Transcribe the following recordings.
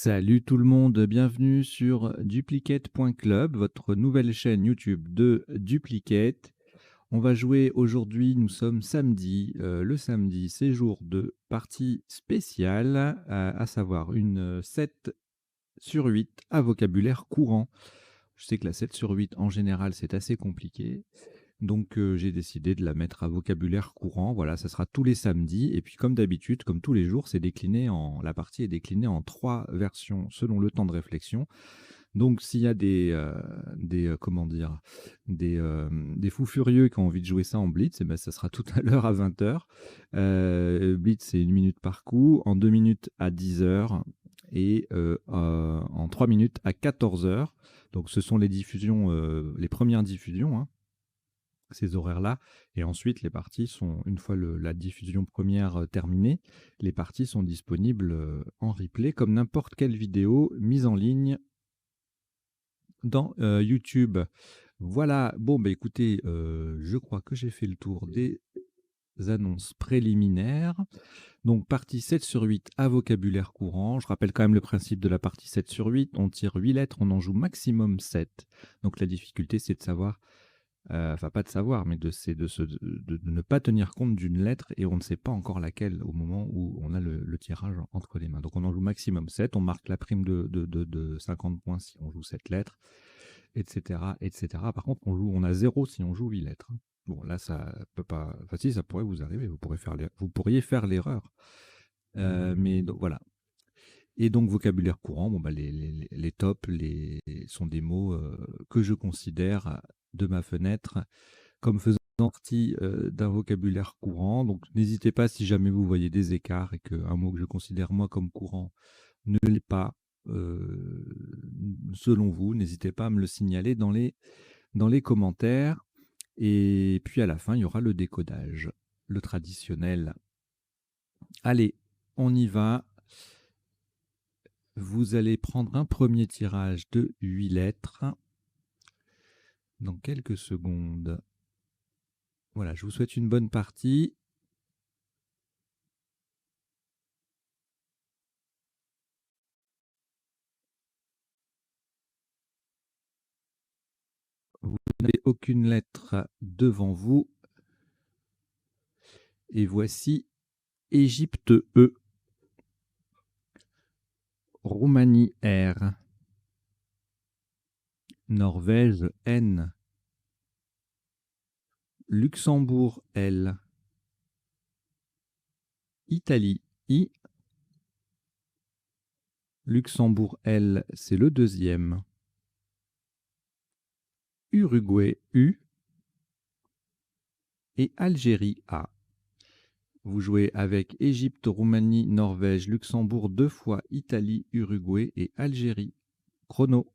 Salut tout le monde, bienvenue sur duplicate.club, votre nouvelle chaîne YouTube de Duplicate. On va jouer aujourd'hui, nous sommes samedi. Le samedi, c'est jour de partie spéciale, à savoir une 7 sur 8 à vocabulaire courant. Je sais que la 7 sur 8 en général, c'est assez compliqué. Donc j'ai décidé de la mettre à vocabulaire courant. Voilà, ça sera tous les samedis. Et puis comme d'habitude, comme tous les jours, la partie est déclinée en 3 versions selon le temps de réflexion. Donc s'il y a comment dire, des fous furieux qui ont envie de jouer ça en blitz, eh ben, ça sera tout à l'heure à 20h. Blitz, c'est 1 minute par coup, en 2 minutes à 10h et en 3 minutes à 14h. Donc ce sont les diffusions, les premières diffusions, hein, ces horaires-là. Et ensuite, les parties sont, une fois la diffusion première terminée, les parties sont disponibles en replay comme n'importe quelle vidéo mise en ligne dans YouTube. Voilà, bon, bah écoutez, je crois que j'ai fait le tour des annonces préliminaires. Donc, partie 7 sur 8 à vocabulaire courant. Je rappelle quand même le principe de la partie 7 sur 8. On tire 8 lettres, on en joue maximum 7. Donc, la difficulté, c'est de savoir enfin pas de savoir, mais de ne pas tenir compte d'une lettre et on ne sait pas encore laquelle au moment où on a le tirage entre les mains. Donc on en joue maximum 7, on marque la prime de 50 points si on joue 7 lettres, etc., etc. Par contre, on a 0 si on joue 8 lettres. Bon, là, ça peut pas. Enfin, si, ça pourrait vous arriver, vous pourriez faire l'erreur. Mais donc, voilà. Et donc, vocabulaire courant, bon, bah, les tops sont des mots que je considère de ma fenêtre comme faisant partie d'un vocabulaire courant. Donc, n'hésitez pas, si jamais vous voyez des écarts et qu'un mot que je considère moi comme courant ne l'est pas, selon vous, n'hésitez pas à me le signaler dans les commentaires. Et puis à la fin, il y aura le décodage, le traditionnel. Allez, on y va. Vous allez prendre un premier tirage de 8 lettres dans quelques secondes. Voilà, je vous souhaite une bonne partie. Vous n'avez aucune lettre devant vous. Et voici Égypte E, Roumanie R, Norvège N, Luxembourg L, Italie I, Luxembourg L, c'est le deuxième, Uruguay U et Algérie A. Vous jouez avec Égypte, Roumanie, Norvège, Luxembourg 2 fois, Italie, Uruguay et Algérie. Chrono.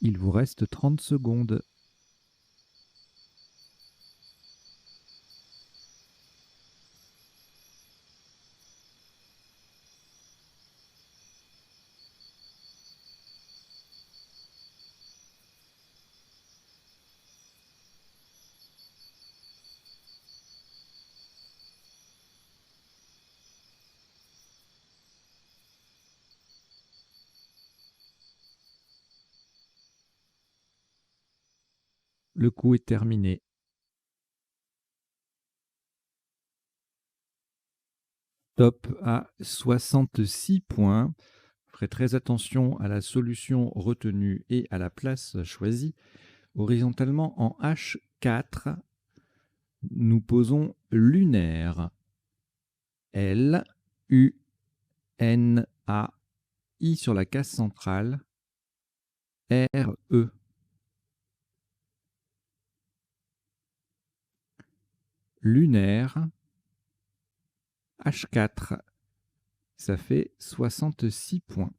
Il vous reste 30 secondes. Le coup est terminé. Top à 66 points. Ferez très attention à la solution retenue et à la place choisie. Horizontalement en H4, nous posons lunaire. L, U, N, A, I sur la case centrale. R, E. Lunaire. H4. Ça fait 66 points.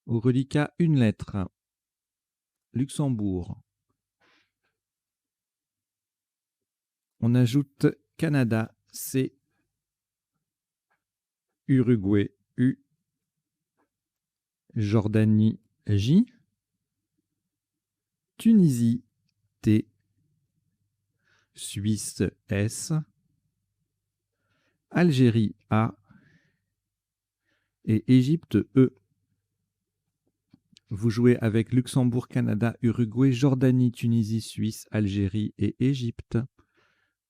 Au reliquat, une lettre. Luxembourg. On ajoute Canada, C. Uruguay, U. Jordanie, J. Tunisie, T. Suisse, S. Algérie, A. Et Égypte, E. Vous jouez avec Luxembourg, Canada, Uruguay, Jordanie, Tunisie, Suisse, Algérie et Égypte.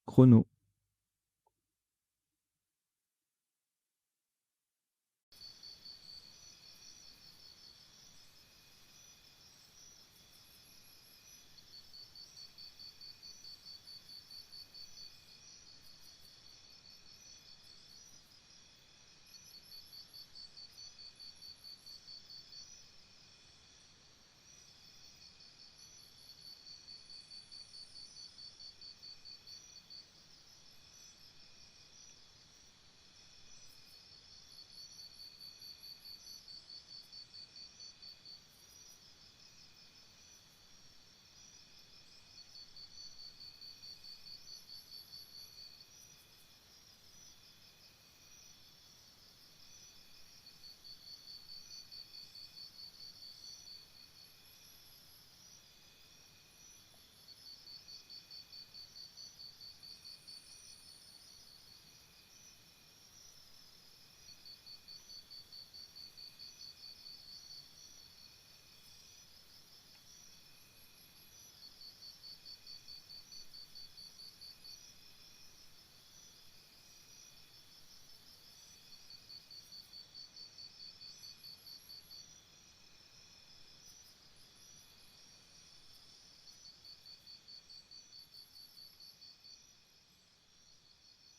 Chrono.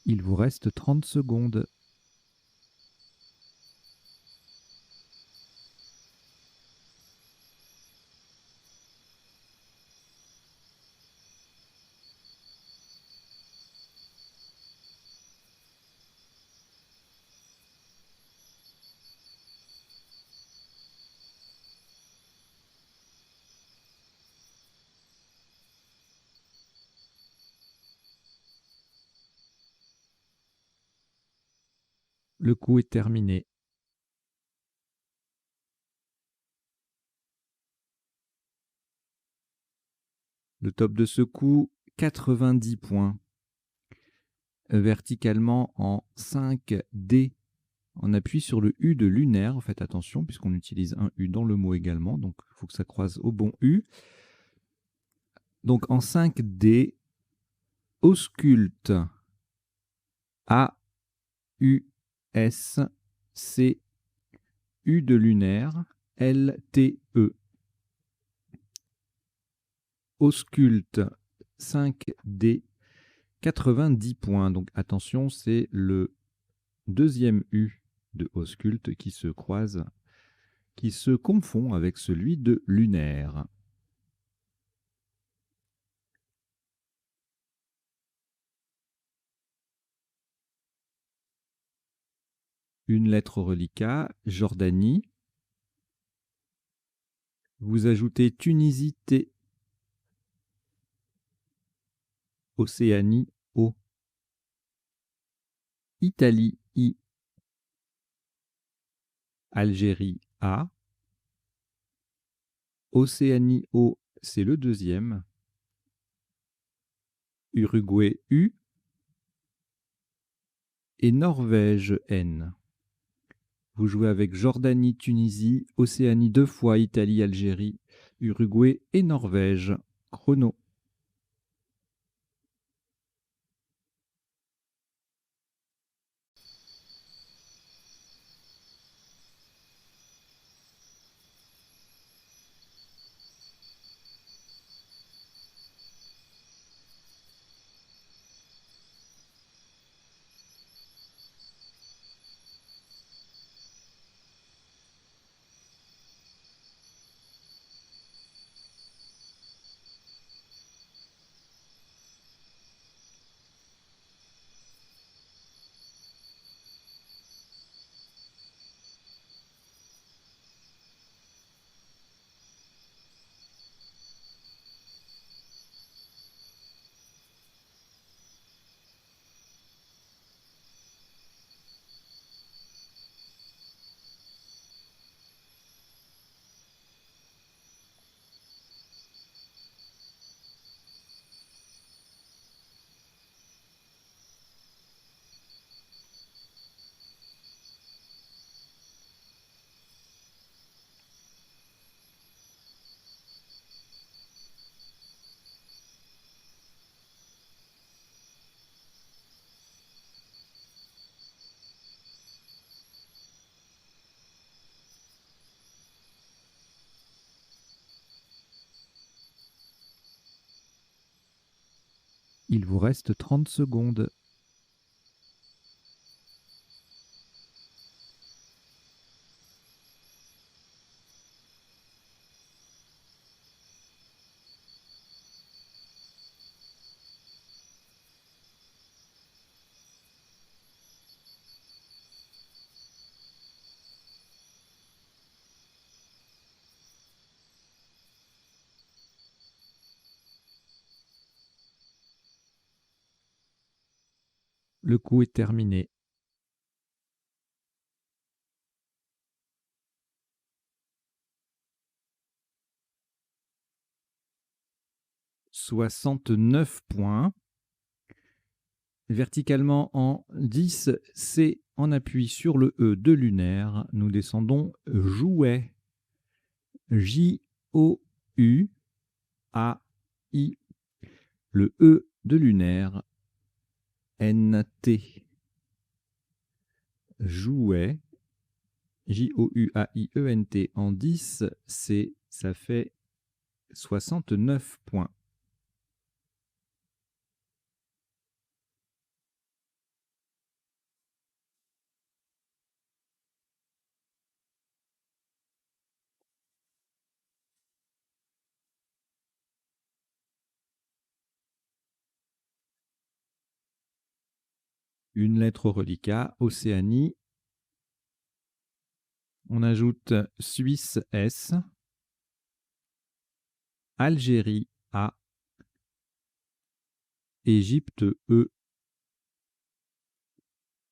Il vous reste 30 secondes. Le coup est terminé. Le top de ce coup, 90 points. Verticalement en 5D. On appuie sur le U de lunaire. Faites attention puisqu'on utilise un U dans le mot également. Donc, il faut que ça croise au bon U. Donc, en 5D, ausculte. A, U, S, C, U de lunaire, L, T, E. Ausculte 5D, 90 points. Donc attention, c'est le deuxième U de ausculte qui se croise, qui se confond avec celui de lunaire. Une lettre au reliquat, Jordanie. Vous ajoutez Tunisie T, Océanie O, Italie I, Algérie A, Océanie O, c'est le deuxième, Uruguay U et Norvège N. Vous jouez avec Jordanie, Tunisie, Océanie 2 fois, Italie, Algérie, Uruguay et Norvège. Chrono. Il vous reste 30 secondes. Le coup est terminé. « 69 points. Verticalement en 10, C en appui sur le E de lunaire. Nous descendons jouet. J-O-U-A-I. Le E de lunaire. N-T. Jouet. J-O-U-A-I-E-N-T en 10, C, ça fait 69 points. Une lettre au reliquat, Océanie. On ajoute Suisse S, Algérie A, Égypte E,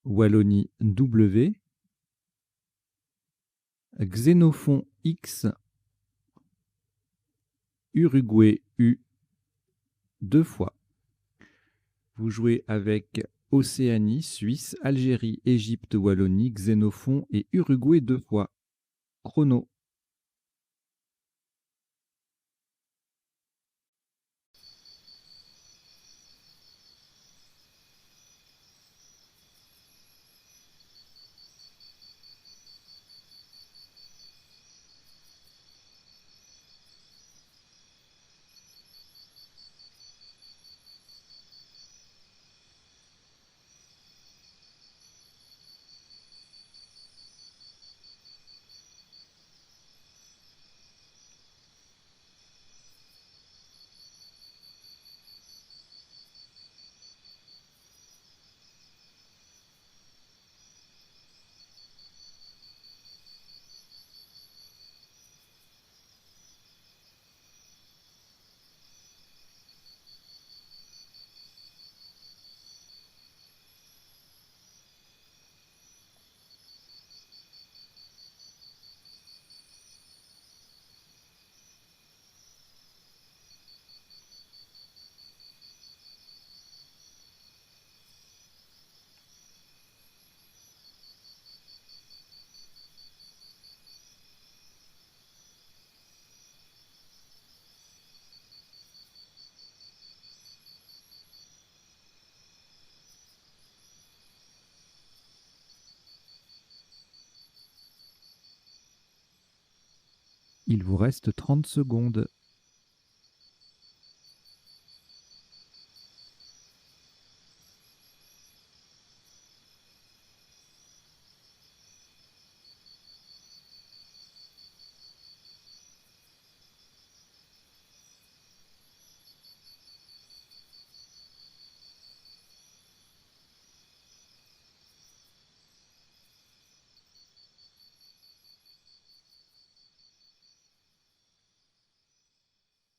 Wallonie W, Xénophon X, Uruguay U, 2 fois. Vous jouez avec Océanie, Suisse, Algérie, Égypte, Wallonie, Xénophon et Uruguay 2 fois. Chrono. Il vous reste 30 secondes.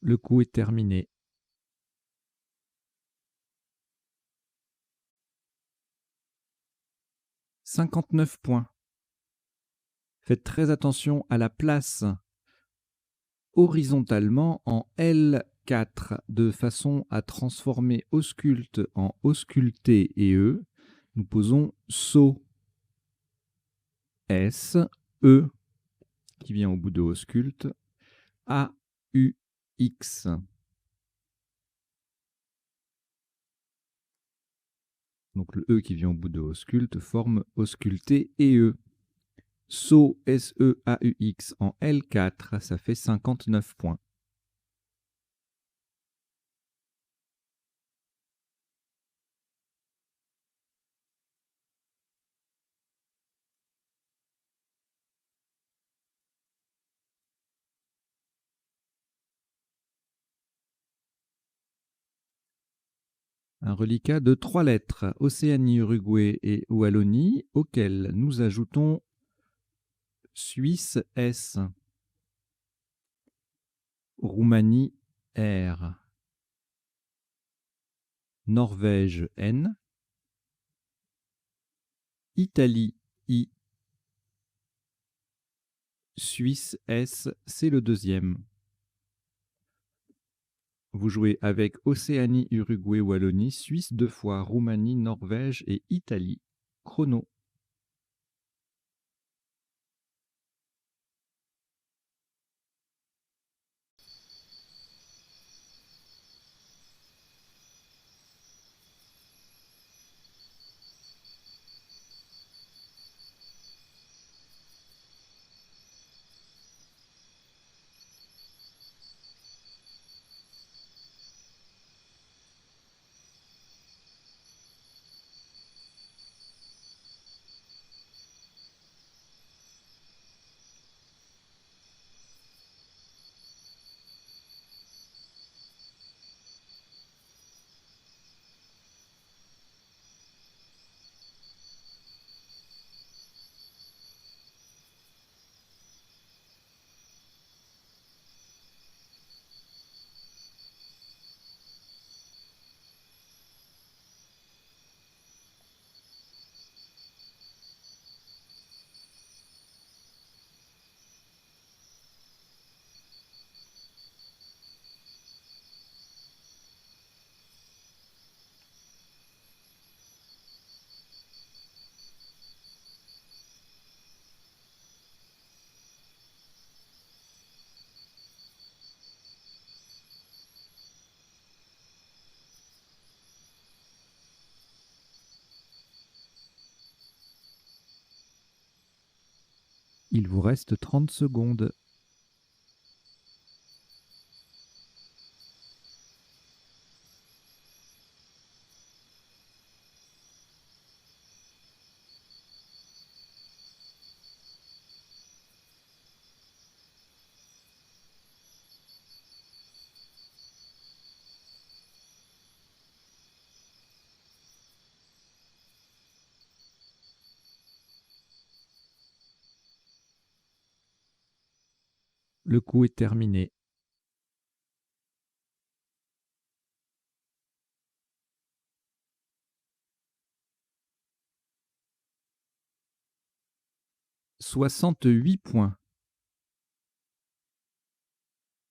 Le coup est terminé. « 59 points. Faites très attention à la place horizontalement en L4 de façon à transformer ausculte en ausculté et E. Nous posons SO S E qui vient au bout de ausculte A U X. Donc le E qui vient au bout de ausculte forme ausculté et E. SO S E A U X en L4, ça fait 59 points. Un reliquat de 3 lettres, Océanie, Uruguay et Wallonie, auquel nous ajoutons Suisse S, Roumanie R, Norvège N, Italie I, Suisse S, c'est le deuxième. Vous jouez avec Océanie, Uruguay, Wallonie, Suisse 2 fois, Roumanie, Norvège et Italie. Chrono. Il vous reste 30 secondes. Le coup est terminé. « 68 points.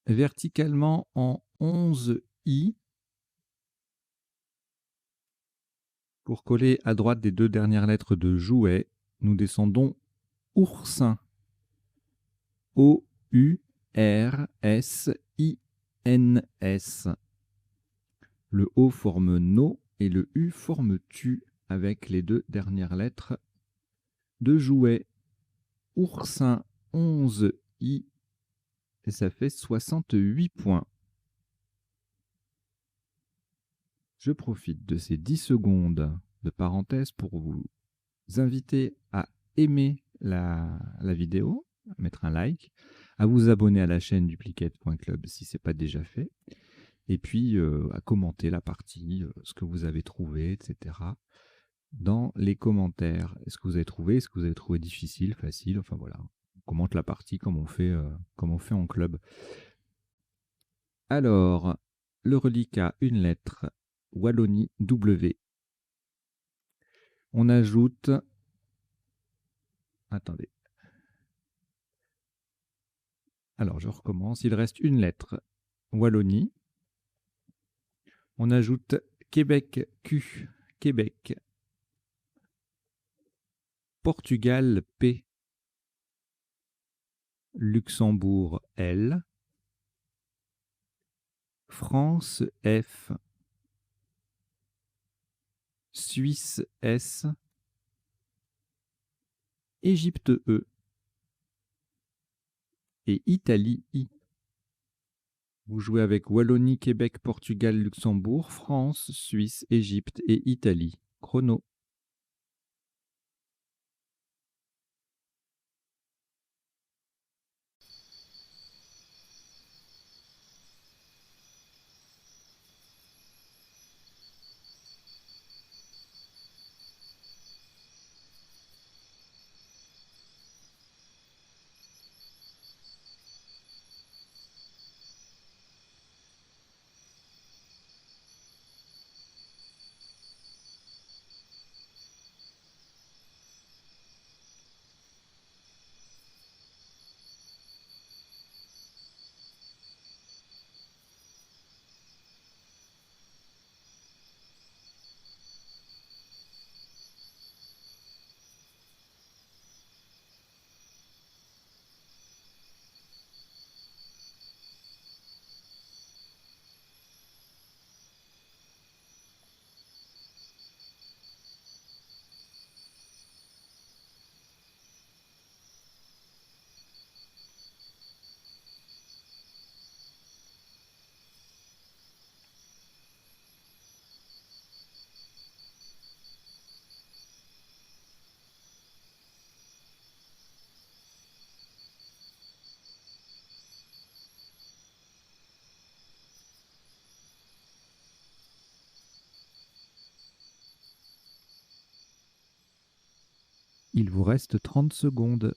Verticalement en 11 I. Pour coller à droite des 2 dernières lettres de jouet, nous descendons oursin. O-U-R-S-I-N-S. Le O forme no et le U forme tu avec les 2 dernières lettres de jouet. Oursin 11 I et ça fait 68 points. Je profite de ces 10 secondes de parenthèse pour vous inviter à aimer la vidéo, à mettre un like, à vous abonner à la chaîne duplicate.club si ce n'est pas déjà fait, et puis à commenter la partie, ce que vous avez trouvé, etc. dans les commentaires. Est-ce que vous avez trouvé? Est-ce que vous avez trouvé difficile, facile? Enfin voilà, on commente la partie comme on fait en club. Alors, le reliquat, une lettre, Wallonie W. On ajoute... Attendez. Alors, je recommence. Il reste une lettre, Wallonie. On ajoute Québec Q, Québec. Portugal P. Luxembourg L. France F. Suisse S. Égypte E. Et Italie I. Vous jouez avec Wallonie, Québec, Portugal, Luxembourg, France, Suisse, Égypte et Italie. Chrono. Il vous reste 30 secondes.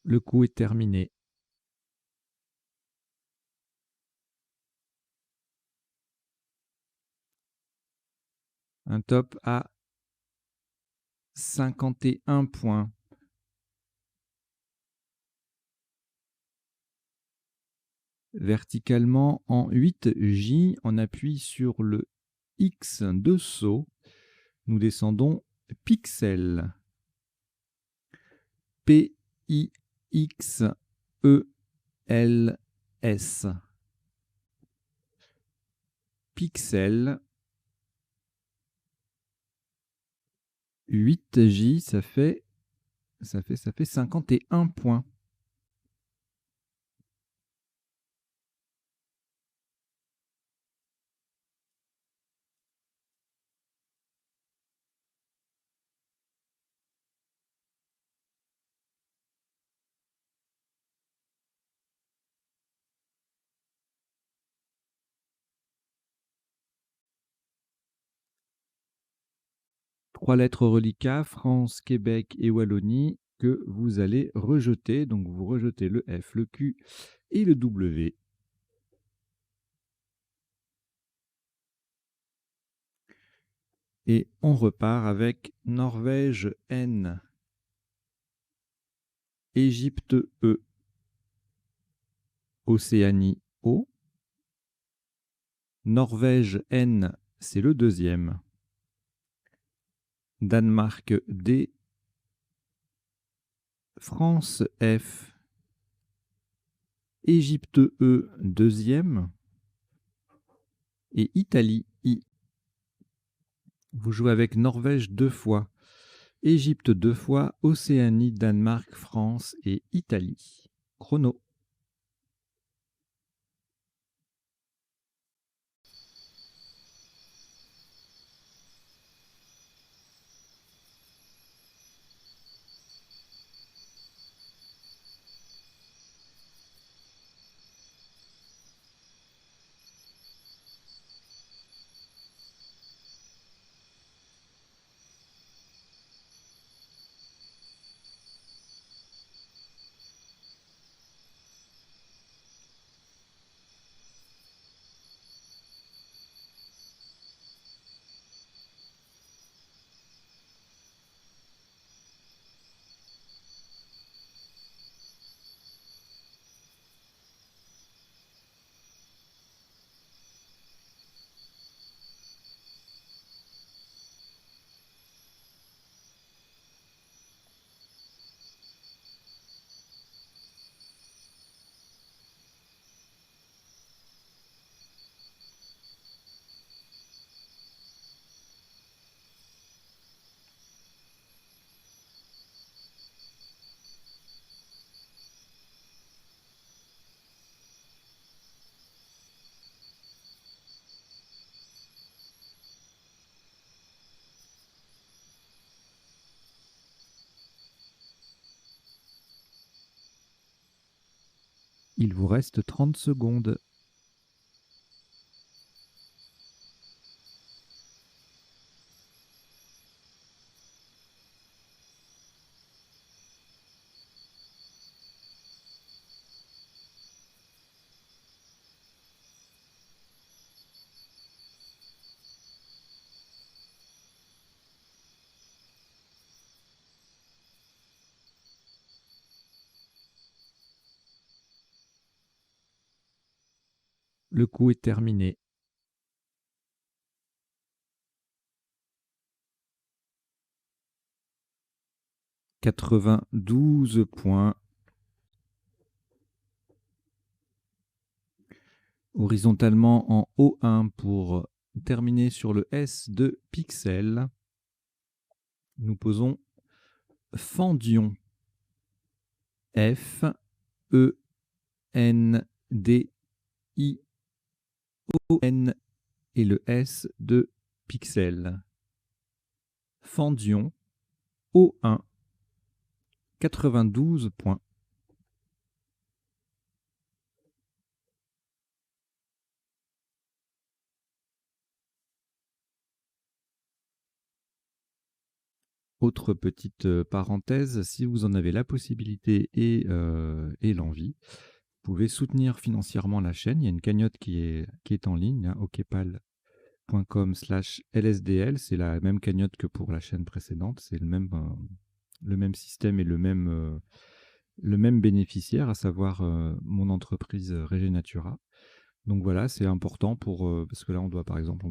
Le coup est terminé. Un top à 51 points. Verticalement en 8J, on appuie sur le X de saut. Nous descendons pixel. P-I-X-E-L-S. Pixel. 8J, ça fait 51 points. Trois lettres reliquats, France, Québec et Wallonie, que vous allez rejeter. Donc vous rejetez le F, le Q et le W. Et on repart avec Norvège N, Égypte E, Océanie O. Norvège N, c'est le deuxième. Danemark D. France F. Égypte E, deuxième. Et Italie I. Vous jouez avec Norvège 2 fois, Égypte 2 fois, Océanie, Danemark, France et Italie. Chrono. Il vous reste 30 secondes. Le coup est terminé. « 92 points. Horizontalement en O1 pour terminer sur le S de Pixel. Nous posons Fendion. F, E, N, D, I, O, N et le S de Pixel. Fendion, O1, 92 points. Autre petite parenthèse, si vous en avez la possibilité et l'envie, vous pouvez soutenir financièrement la chaîne. Il y a une cagnotte qui est en ligne, hein, okpal.com/lsdl. C'est la même cagnotte que pour la chaîne précédente. C'est le même système et le même bénéficiaire, à savoir mon entreprise Regenatura. Donc voilà, c'est important parce que là, par exemple,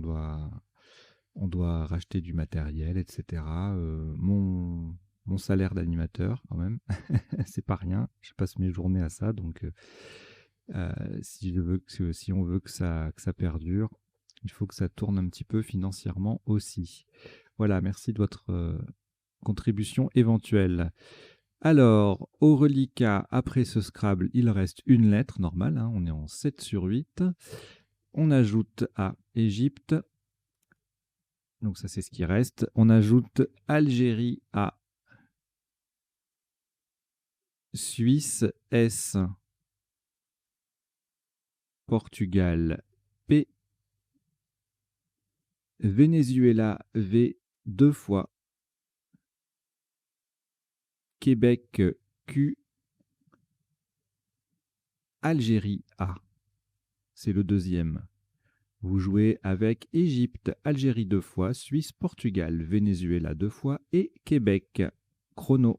on doit racheter du matériel, etc. Mon salaire d'animateur, quand même, c'est pas rien. Je passe mes journées à ça, donc si on veut que ça perdure, il faut que ça tourne un petit peu financièrement aussi. Voilà, merci de votre contribution éventuelle. Alors, au reliquat, après ce Scrabble, il reste une lettre normale, hein, on est en 7 sur 8. On ajoute à Égypte. Donc ça, c'est ce qui reste. On ajoute Algérie A. Suisse S. Portugal P. Venezuela V 2 fois. Québec Q. Algérie A. C'est le deuxième. Vous jouez avec Égypte, Algérie 2 fois, Suisse, Portugal, Venezuela 2 fois et Québec. Chrono.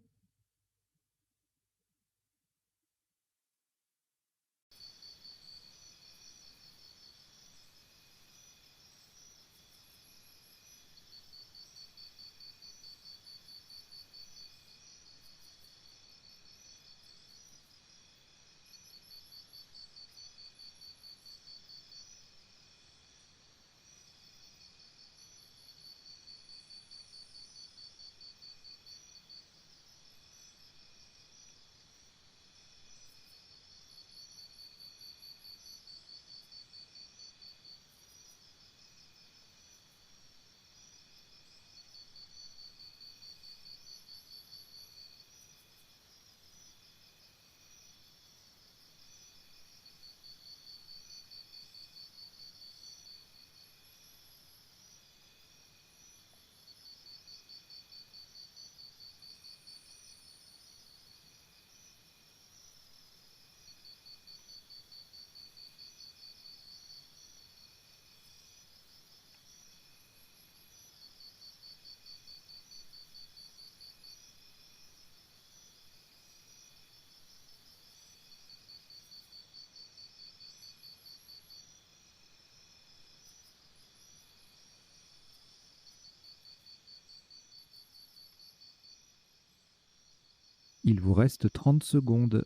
Il vous reste 30 secondes.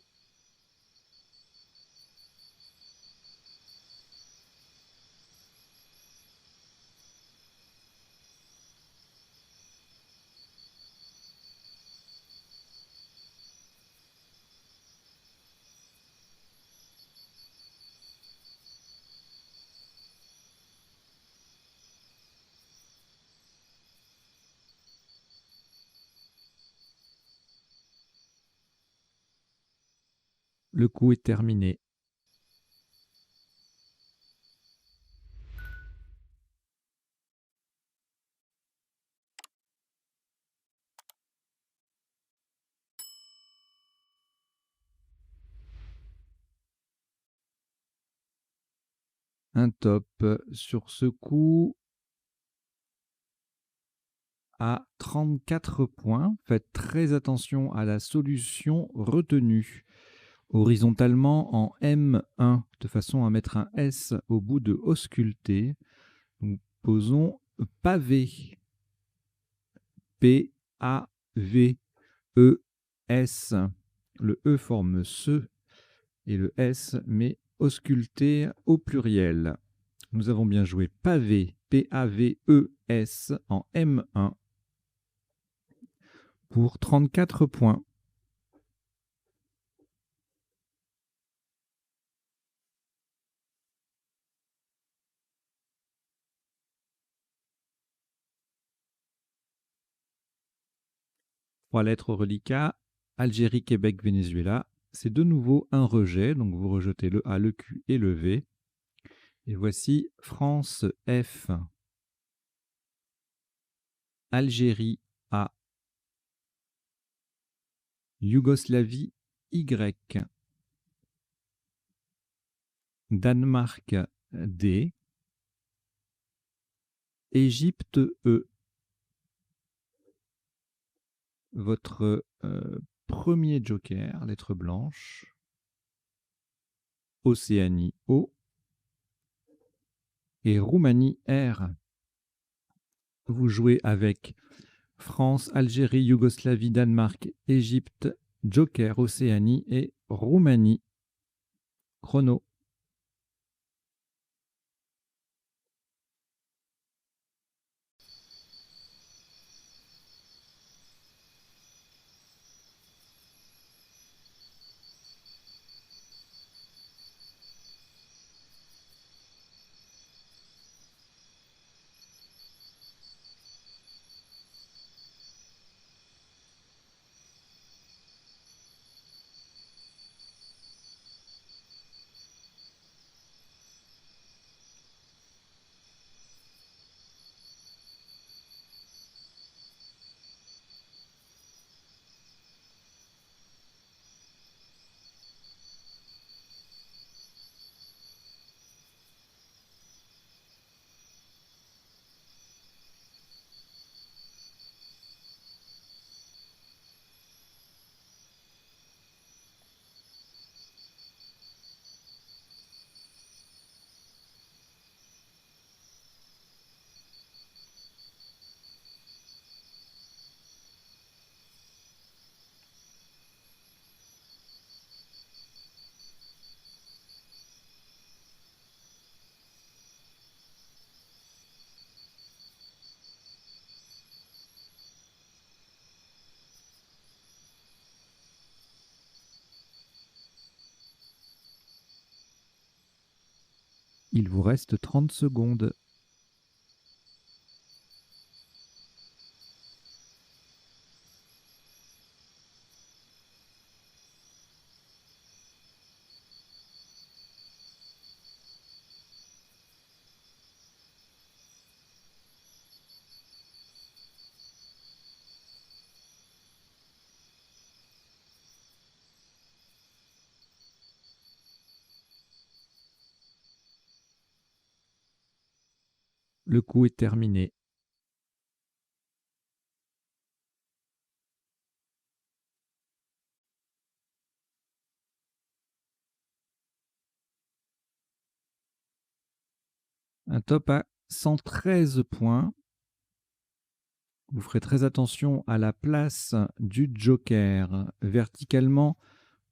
Le coup est terminé. Un top. Sur ce coup, à 34 points. Faites très attention à la solution retenue. Horizontalement en M1, de façon à mettre un S au bout de ausculter, nous posons pavé. P-A-V-E-S. Le E forme se et le S, mais ausculter au pluriel. Nous avons bien joué pavé, P-A-V-E-S, en M1 pour 34 points. Trois lettres reliquats, Algérie, Québec, Venezuela. C'est de nouveau un rejet, donc vous rejetez le A, le Q et le V. Et voici France F, Algérie A, Yougoslavie Y, Danemark D, Égypte E. Votre premier joker, lettre blanche, Océanie O et Roumanie R. Vous jouez avec France, Algérie, Yougoslavie, Danemark, Égypte, Joker, Océanie et Roumanie. Chrono. Il vous reste 30 secondes. Le coup est terminé. Un top à 113 points. Vous ferez très attention à la place du joker. Verticalement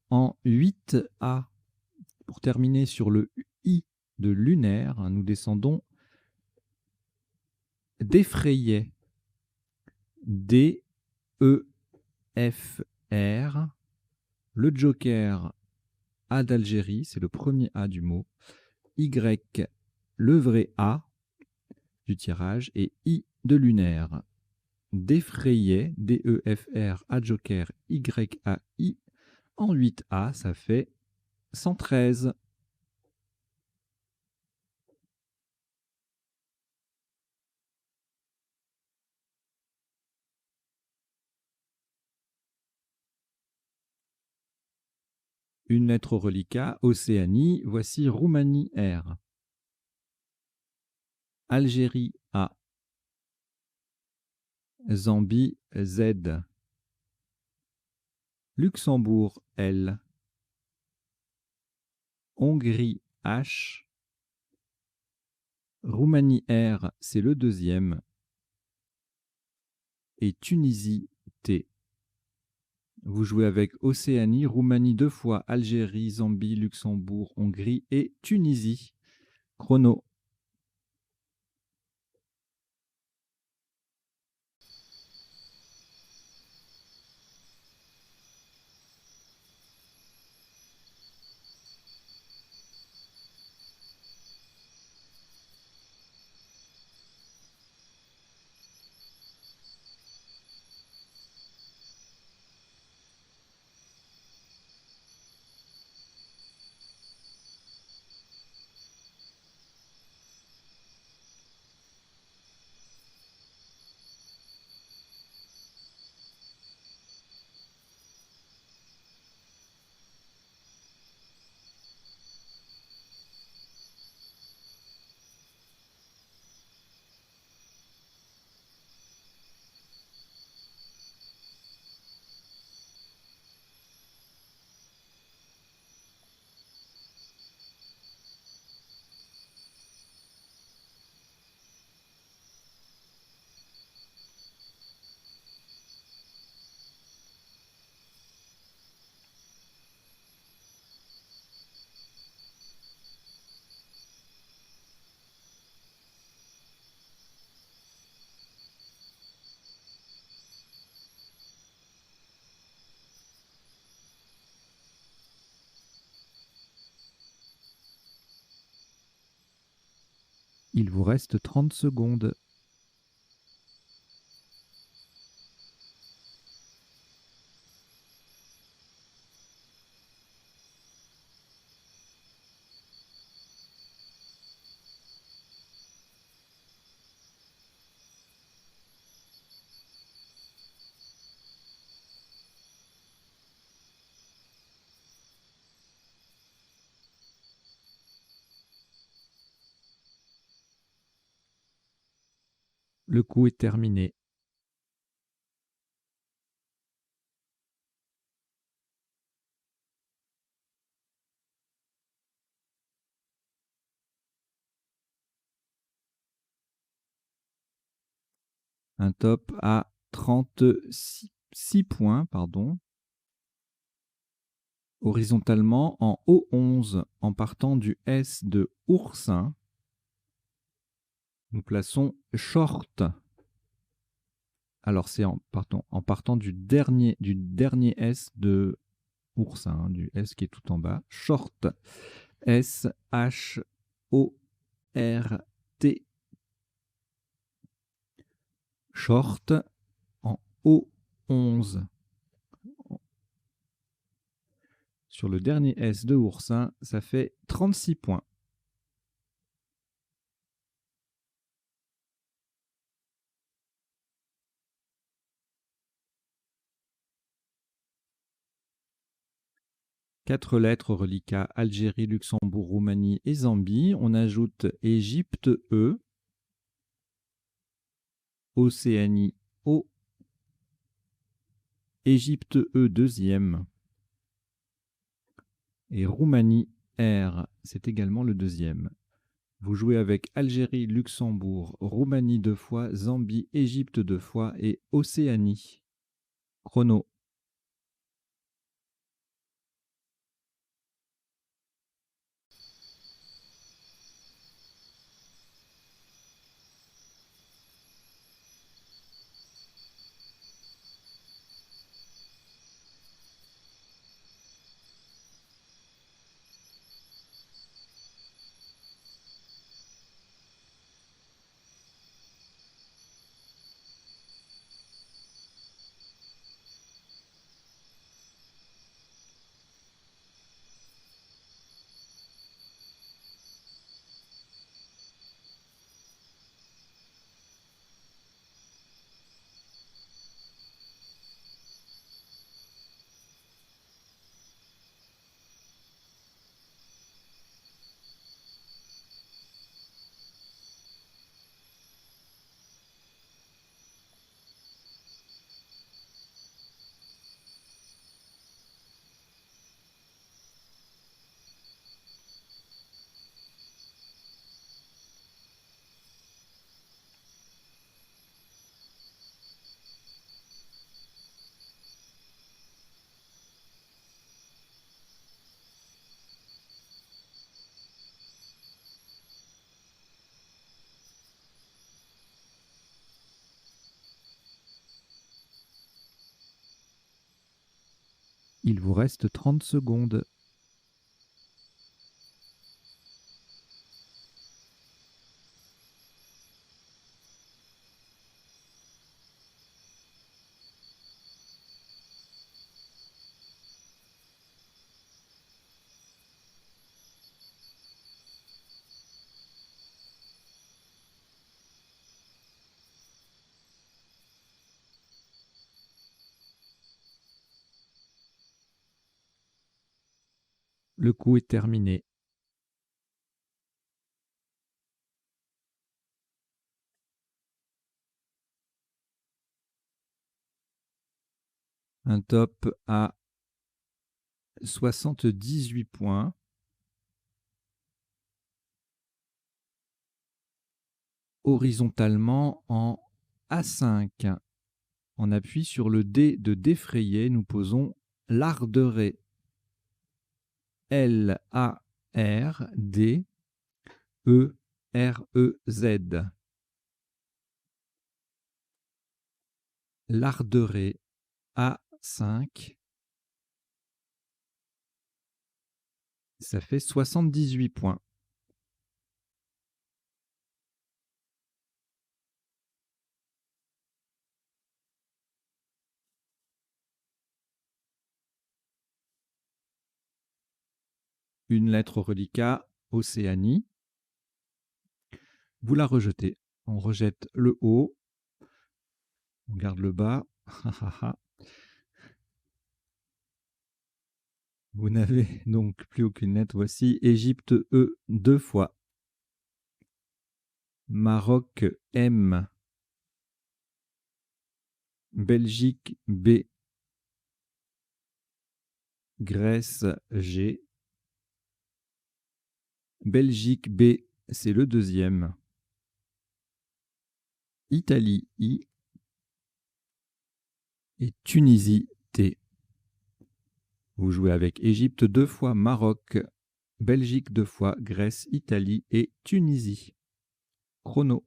en 8A. Pour terminer sur le I de lunaire, nous descendons d'effrayé. D-E-F-R. Le joker A d'Algérie, c'est le premier A du mot. Y, le vrai A du tirage. Et I de lunaire. D'effrayé, D-E-F-R, A joker, Y-A-I. En 8A, ça fait 113. Une lettre au reliquat, Océanie, voici Roumanie R. Algérie A. Zambie Z. Luxembourg L. Hongrie H. Roumanie R, c'est le deuxième. Et Tunisie T. Vous jouez avec Océanie, Roumanie 2 fois, Algérie, Zambie, Luxembourg, Hongrie et Tunisie. Chrono. Il vous reste 30 secondes. Le coup est terminé. Un top à 36 points, pardon. Horizontalement en O11, en partant du S de oursin, nous plaçons short. Alors c'est en partant du dernier S de oursin, hein, du S qui est tout en bas. Short. S-H-O-R-T. Short en O11. Sur le dernier S de oursin, ça fait 36 points. Quatre lettres reliquats Algérie, Luxembourg, Roumanie et Zambie. On ajoute Égypte E, Océanie O, Égypte E deuxième et Roumanie R, c'est également le deuxième. Vous jouez avec Algérie, Luxembourg, Roumanie 2 fois, Zambie, Égypte 2 fois et Océanie. Chrono. Il vous reste 30 secondes. Le coup est terminé. Un top à 78 points. Horizontalement en A5. On appuie sur le D de défrayer. Nous posons Larderet. Lardrez. Larderet. A5. Ça fait 78 points. Une lettre au reliquat, Océanie. Vous la rejetez. On rejette le haut. On garde le bas. Vous n'avez donc plus aucune lettre. Voici Égypte E 2 fois. Maroc M. Belgique B. Grèce G. Belgique B, c'est le deuxième. Italie I. Et Tunisie T. Vous jouez avec Égypte 2 fois, Maroc, Belgique 2 fois, Grèce, Italie et Tunisie. Chrono.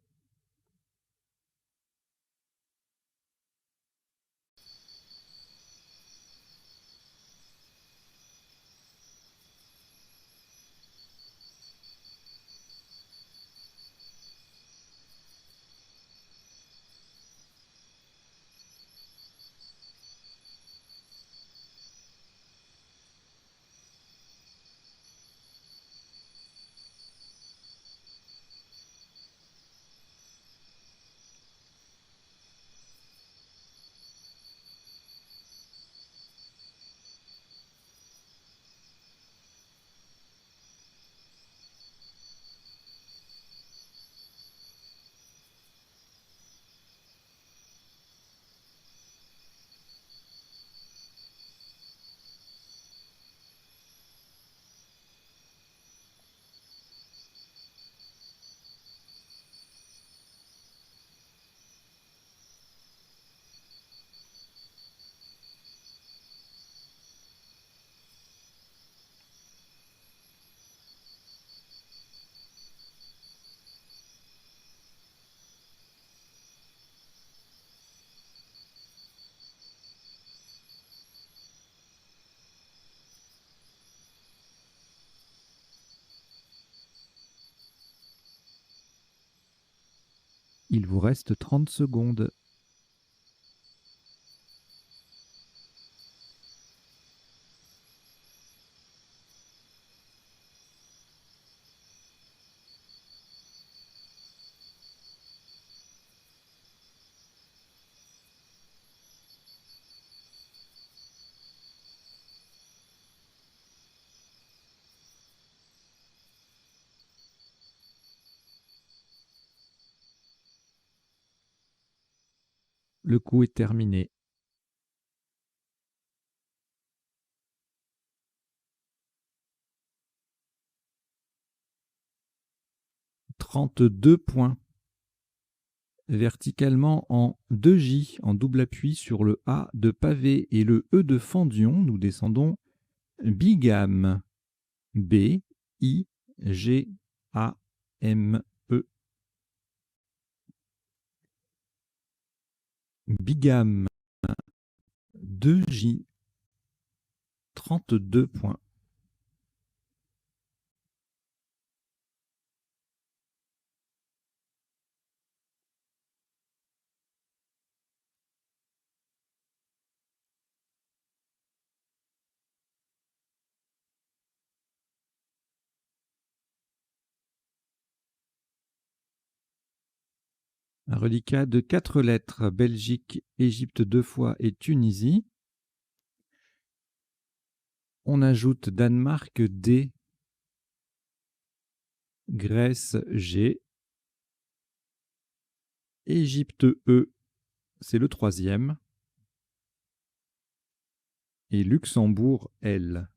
Il vous reste 30 secondes. Le coup est terminé. « 32 points. Verticalement en 2J, en double appui sur le A de pavé et le E de fendion, nous descendons bigame. B-I-G-A-M-E. Bigame. 2J. 32 points. Un reliquat de 4 lettres, Belgique, Égypte 2 fois et Tunisie. On ajoute Danemark D, Grèce G, Égypte E, c'est le troisième, et Luxembourg L.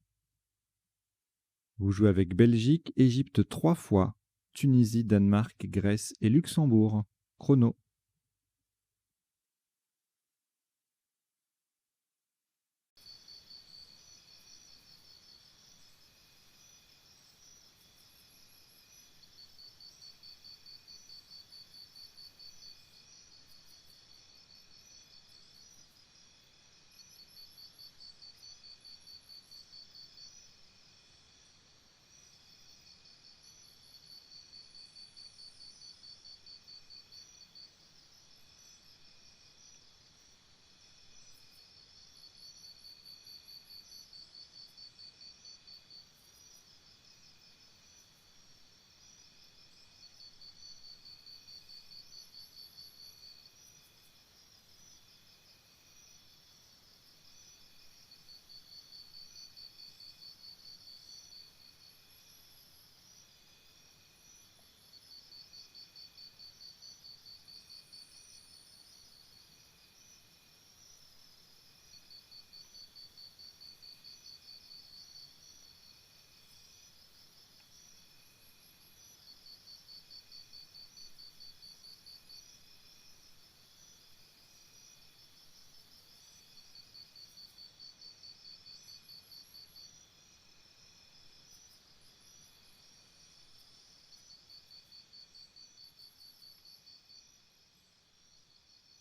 Vous jouez avec Belgique, Égypte 3 fois, Tunisie, Danemark, Grèce et Luxembourg. Chrono.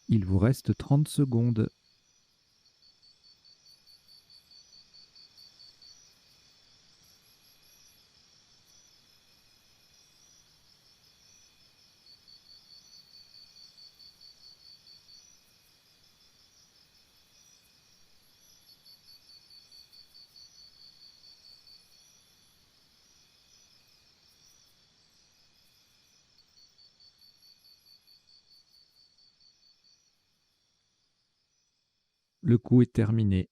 Il vous reste 30 secondes. Le coup est terminé.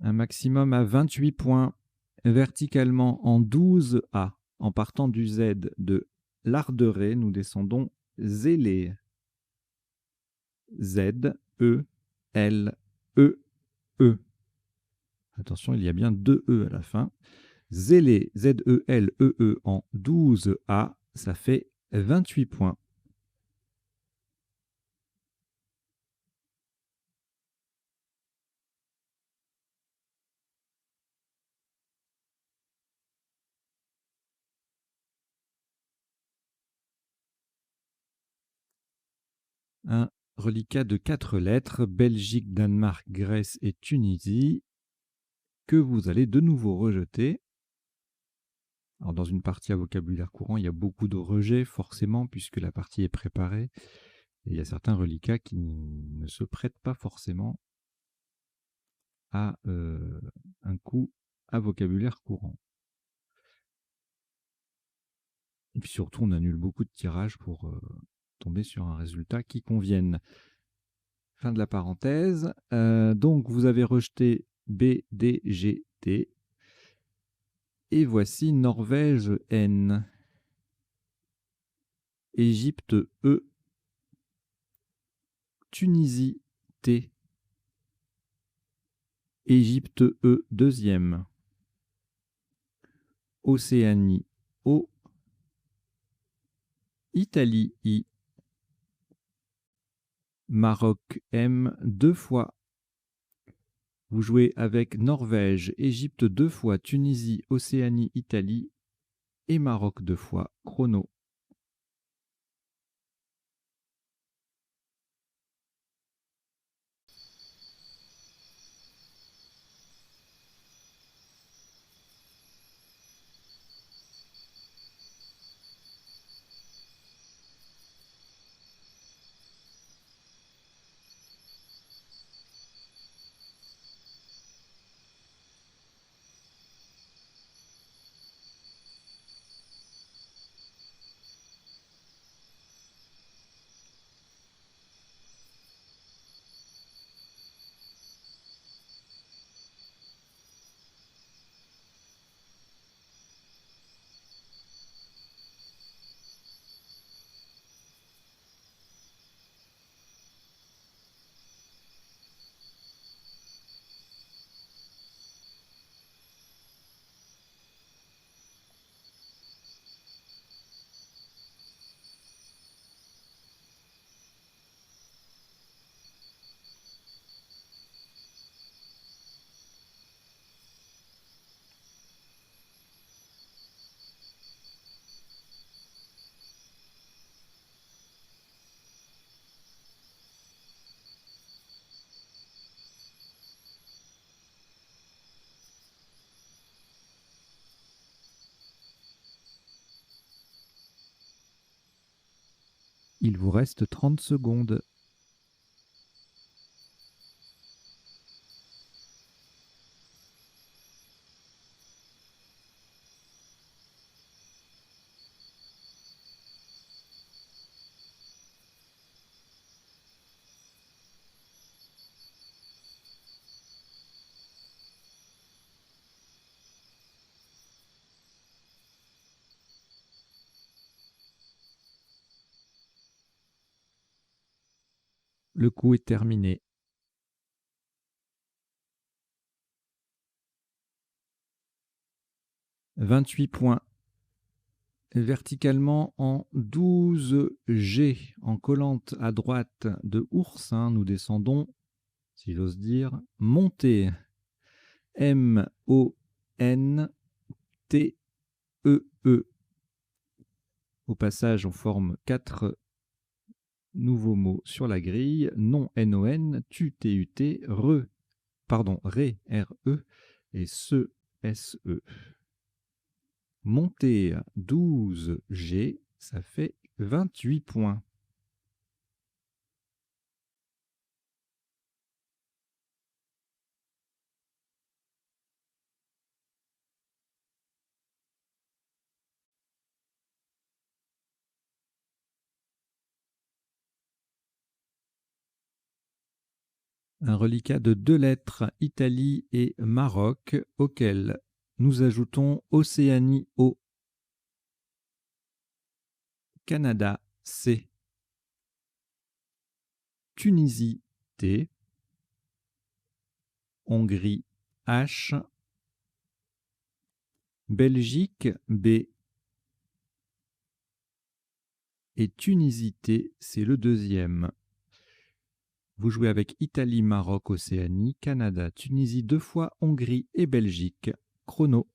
Un maximum à 28 points, verticalement en 12A. En partant du Z de Larderet, nous descendons Zélé. Z, E, L, E, E. Attention, il y a bien deux E à la fin. Zélé, Z-E-L-E-E en 12A, ça fait 28 points. Un reliquat de 4 lettres, Belgique, Danemark, Grèce et Tunisie. que vous allez de nouveau rejeter. Alors dans une partie à vocabulaire courant, il y a beaucoup de rejets forcément puisque la partie est préparée et il y a certains reliquats qui ne se prêtent pas forcément à, un coup à vocabulaire courant. Et puis surtout, on annule beaucoup de tirages pour, tomber sur un résultat qui convienne. Fin de la parenthèse. Donc vous avez rejeté B, D, G, T. Et voici Norvège N. Égypte E. Tunisie T. Égypte E deuxième. Océanie O. Italie I. Maroc M deux fois. Vous jouez avec Norvège, Égypte deux fois, Tunisie, Océanie, Italie et Maroc deux fois. Chrono. Il vous reste 30 secondes. Le coup est terminé. « 28 points. Verticalement en 12 G, en collante à droite de ours, hein, nous descendons, si j'ose dire, montée. M-O-N-T-E-E. Au passage, on forme 4 nouveaux mots sur la grille. Non, N-O-N, tu, T-U-T, re, pardon, ré, R-E, et se, S-E. Montée 12 G, ça fait 28 points. Un reliquat de 2 lettres, Italie et Maroc, auquel nous ajoutons Océanie O, Canada C, Tunisie T, Hongrie H, Belgique B et Tunisie T, c'est le deuxième. Vous jouez avec Italie, Maroc, Océanie, Canada, Tunisie deux fois, Hongrie et Belgique. Chrono.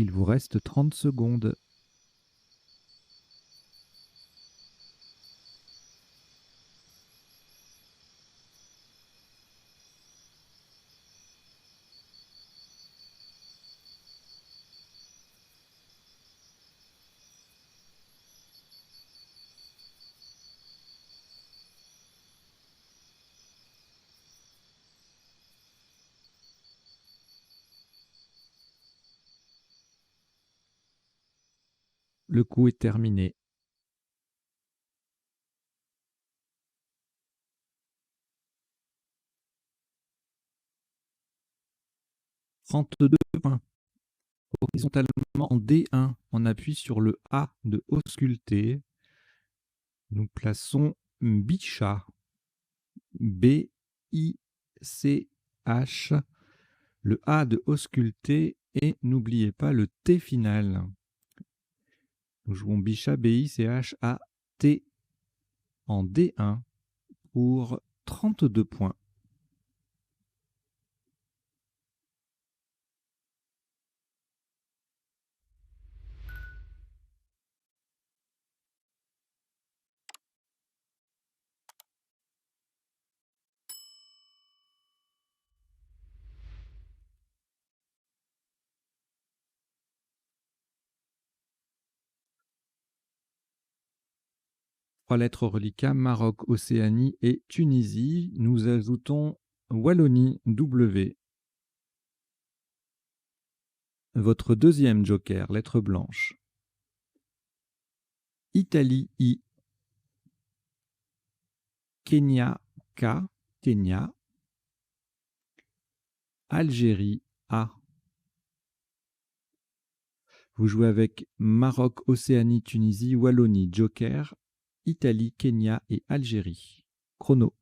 Il vous reste 30 secondes. Le coup est terminé. « 32 points. Horizontalement en D1, on appuie sur le A de ausculter. Nous plaçons Bichat. B-I-C-H. Le A de ausculter et n'oubliez pas le T final. Nous jouons Bichat, B-I-C-H-A-T en D1 pour 32 points. Trois lettres reliquats, Maroc, Océanie et Tunisie. Nous ajoutons Wallonie, W. Votre deuxième joker, lettre blanche. Italie, I. Kenya, K. Kenya. Algérie, A. Vous jouez avec Maroc, Océanie, Tunisie, Wallonie, joker, Italie, Kenya et Algérie. Chrono.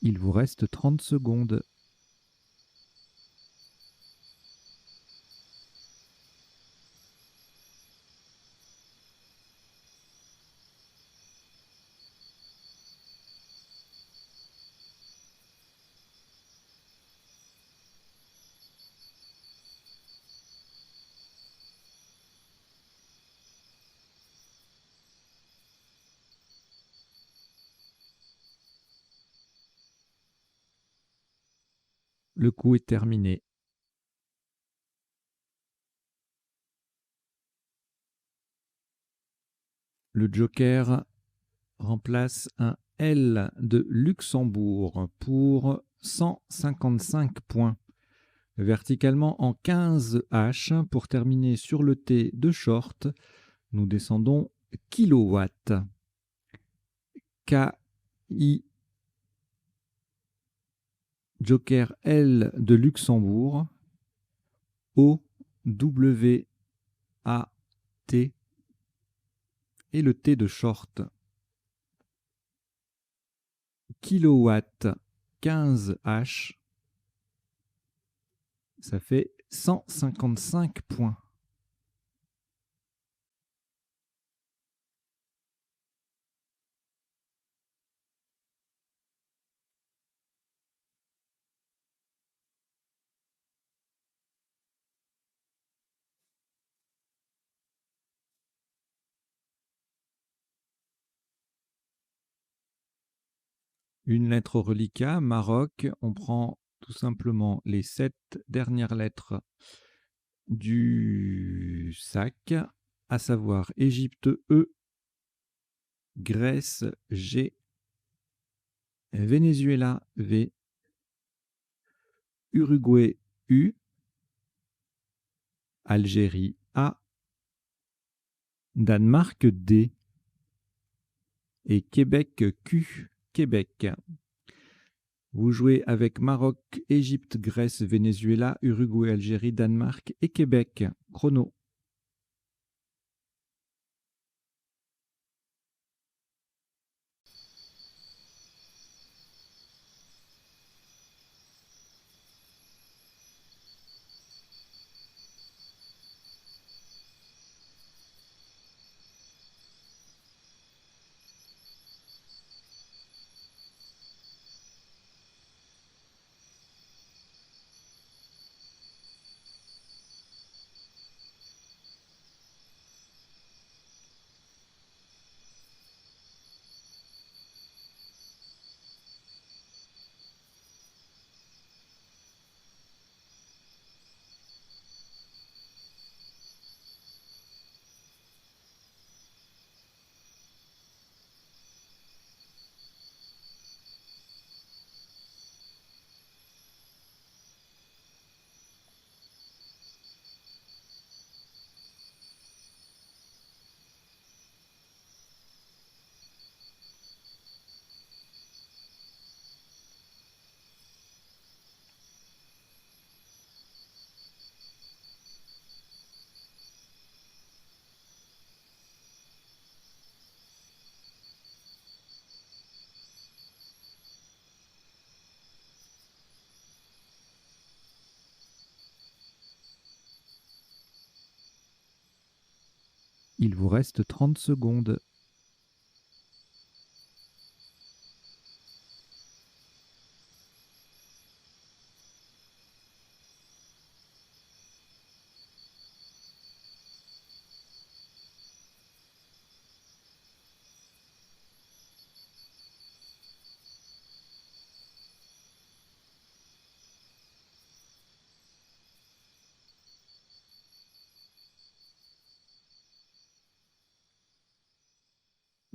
Il vous reste 30 secondes. Le coup est terminé. Le joker remplace un L de Luxembourg pour 155 points. Verticalement en 15 H pour terminer sur le T de short. Nous descendons kilowatt. K-I joker L de Luxembourg. O-W-A-T et le T de short. Kilowatt 15 H ça fait 155 points. Une lettre au reliquat, Maroc, on prend tout simplement les 7 dernières lettres du sac, à savoir Égypte E, Grèce G, Venezuela V, Uruguay U, Algérie A, Danemark D et Québec Q, Québec. Vous jouez avec Maroc, Égypte, Grèce, Venezuela, Uruguay, Algérie, Danemark et Québec. Chrono. Il vous reste 30 secondes.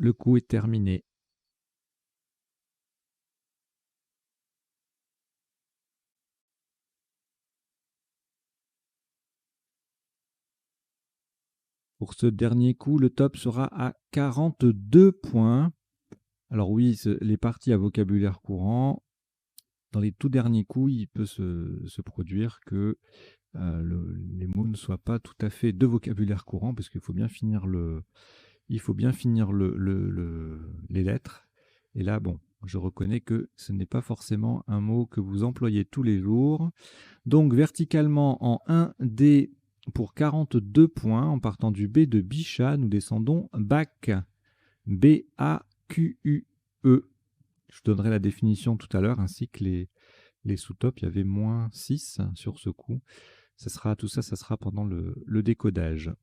Le coup est terminé. Pour ce dernier coup, le top sera à 42 points. Alors oui, les parties à vocabulaire courant, dans les tout derniers coups, il peut se produire que les mots ne soient pas tout à fait de vocabulaire courant, parce qu'il faut bien finir les lettres. Et là, bon, je reconnais que ce n'est pas forcément un mot que vous employez tous les jours. Donc, verticalement, en 1D pour 42 points, en partant du B de Bichat, nous descendons BAQ. B-A-Q-U-E. Je donnerai la définition tout à l'heure, ainsi que les sous-tops. Il y avait -6 sur ce coup. Tout ça, ça sera pendant le décodage.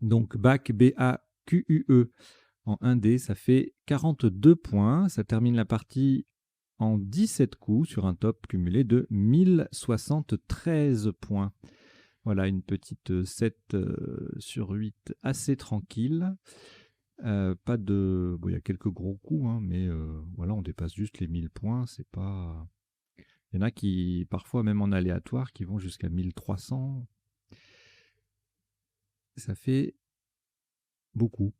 Donc, BAQ, B-A-Q-U-E en 1D, ça fait 42 points. Ça termine la partie en 17 coups sur un top cumulé de 1073 points. Voilà, une petite 7 sur 8 assez tranquille. Pas de... Bon, il y a quelques gros coups, hein, mais voilà, on dépasse juste les 1000 points. C'est pas... Il y en a qui, parfois même en aléatoire, qui vont jusqu'à 1300. Ça fait beaucoup.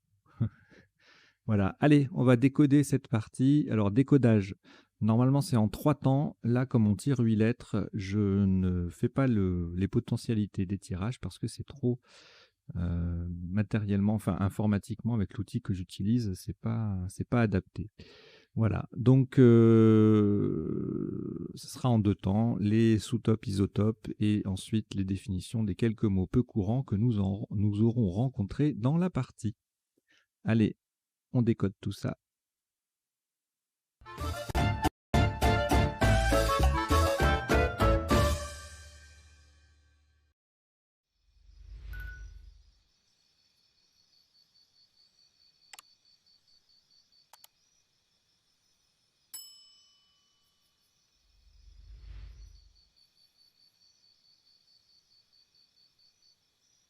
Voilà, allez, on va décoder cette partie. Alors, décodage. Normalement, c'est en 3 temps. Là, comme on tire 8 lettres, je ne fais pas les potentialités des tirages parce que c'est trop matériellement, enfin informatiquement, avec l'outil que j'utilise, c'est pas adapté. Voilà, donc ce sera en 2 temps, les sous-topes, isotopes et ensuite les définitions des quelques mots peu courants que nous aurons rencontrés dans la partie. Allez, on décode tout ça.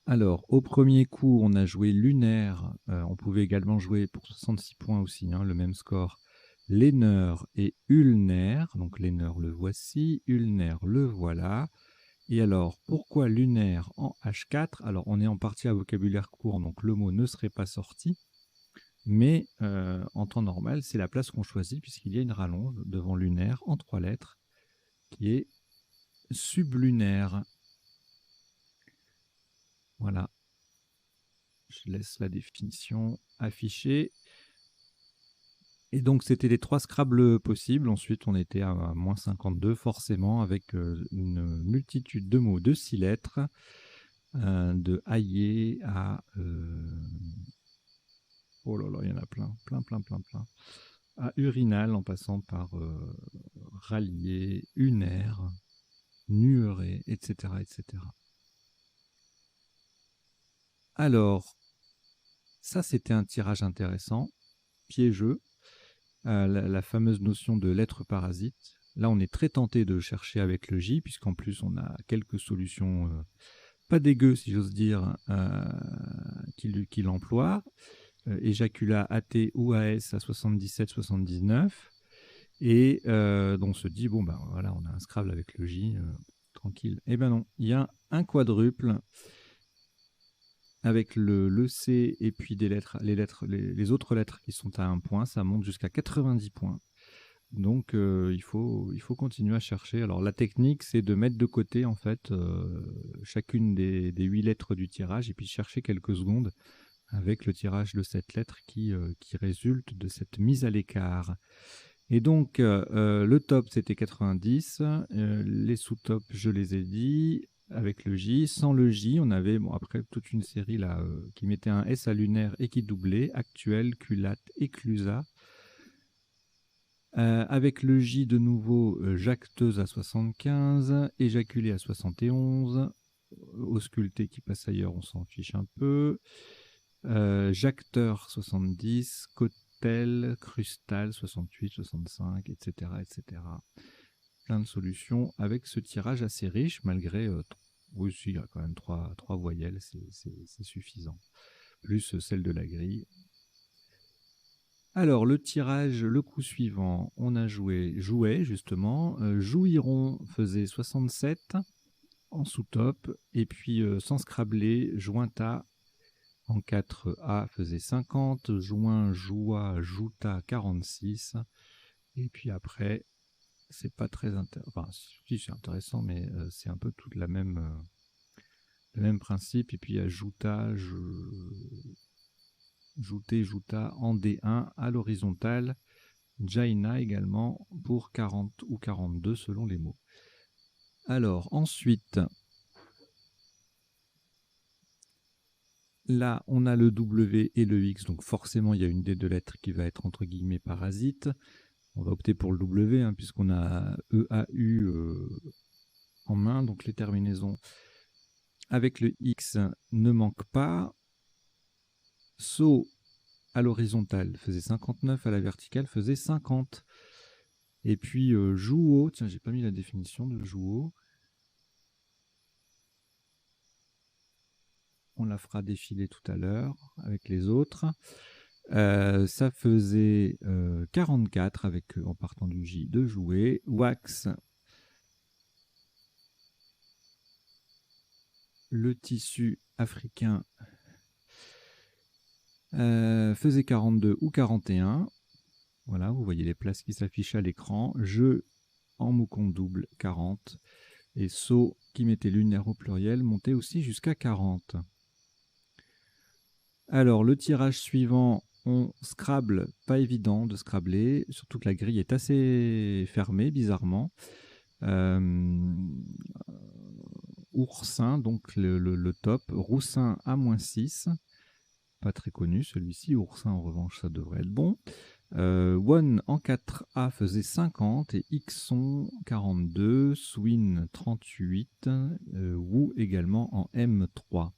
Alors, au premier coup, on a joué lunaire. On pouvait également jouer pour 66 points aussi, hein, le même score. Léneur et ulnaire. Donc, léneur, le voici. Ulnaire, le voilà. Et alors, pourquoi lunaire en H4? Alors, on est en partie à vocabulaire court, donc le mot ne serait pas sorti. Mais en temps normal, c'est la place qu'on choisit, puisqu'il y a une rallonge devant lunaire en 3 lettres, qui est sublunaire. Voilà. Je laisse la définition affichée. Et donc, c'était les 3 Scrabble possibles. Ensuite, on était à moins 52, forcément, avec une multitude de mots de 6 lettres, de aillé à... oh là là, il y en a plein, plein. À urinal, en passant par rallier, unaire, nueré, etc., etc. Alors, ça, c'était un tirage intéressant, piégeux. La fameuse notion de lettre parasite. Là, on est très tenté de chercher avec le J, puisqu'en plus, on a quelques solutions pas dégueu, si j'ose dire, qui l'emploient. Éjaculat AT ou AS à 77-79. Et donc, on se dit, bon, ben voilà, on a un Scrabble avec le J, tranquille. Eh ben non, il y a un quadruple avec le C et puis les autres lettres qui sont à 1 point, ça monte jusqu'à 90 points. Donc il faut continuer à chercher. Alors la technique, c'est de mettre de côté en fait chacune des 8 lettres du tirage et puis chercher quelques secondes avec le tirage de cette lettre qui résulte de cette mise à l'écart. Et donc le top c'était 90, les sous-tops je les ai dit, avec le J. Sans le J, on avait après toute une série là qui mettait un S à lunaire et qui doublait, actuel, culate, éclusa. Avec le J de nouveau, jacteuse à 75, éjaculé à 71, ausculté qui passe ailleurs, on s'en fiche un peu. Jacteur 70, cotel, crustal 68, 65, etc., etc. Plein de solutions avec ce tirage assez riche, malgré oui, si, il y a quand même trois voyelles, c'est suffisant. Plus celle de la grille. Alors, le tirage, le coup suivant, on a jouet justement. Jouiron faisait 67 en sous-top. Et puis, sans scrabler, jointa en 4A faisait 50. Joint, joua, jouta 46. Et puis après, c'est pas très intéressant. Enfin, si, c'est intéressant, mais c'est un peu tout le même principe. Et puis, il y a jouta, jouta en D1 à l'horizontale. Jaina également pour 40 ou 42 selon les mots. Alors ensuite, là on a le W et le X, donc forcément il y a une des deux lettres qui va être entre guillemets parasite. On va opter pour le W hein, puisqu'on a EAU en main, donc les terminaisons avec le X ne manquent pas. Saut à l'horizontale faisait 59, à la verticale faisait 50. Et puis jouo, tiens j'ai pas mis la définition de jouo. On la fera défiler tout à l'heure avec les autres. Ça faisait 44 avec, en partant du J de jouer. Wax, le tissu africain, faisait 42 ou 41. Voilà, vous voyez les places qui s'affichent à l'écran. Jeu en moucon double 40. Et saut qui mettait lunaire au pluriel montait aussi jusqu'à 40. Alors, le tirage suivant, On scrable, pas évident de scrabler, surtout que la grille est assez fermée, bizarrement. Oursin, donc le top. Roussin à -6. Pas très connu celui-ci. Oursin, en revanche, ça devrait être bon. One en 4A faisait 50 et Xon 42, Swin 38, Wu également en M3.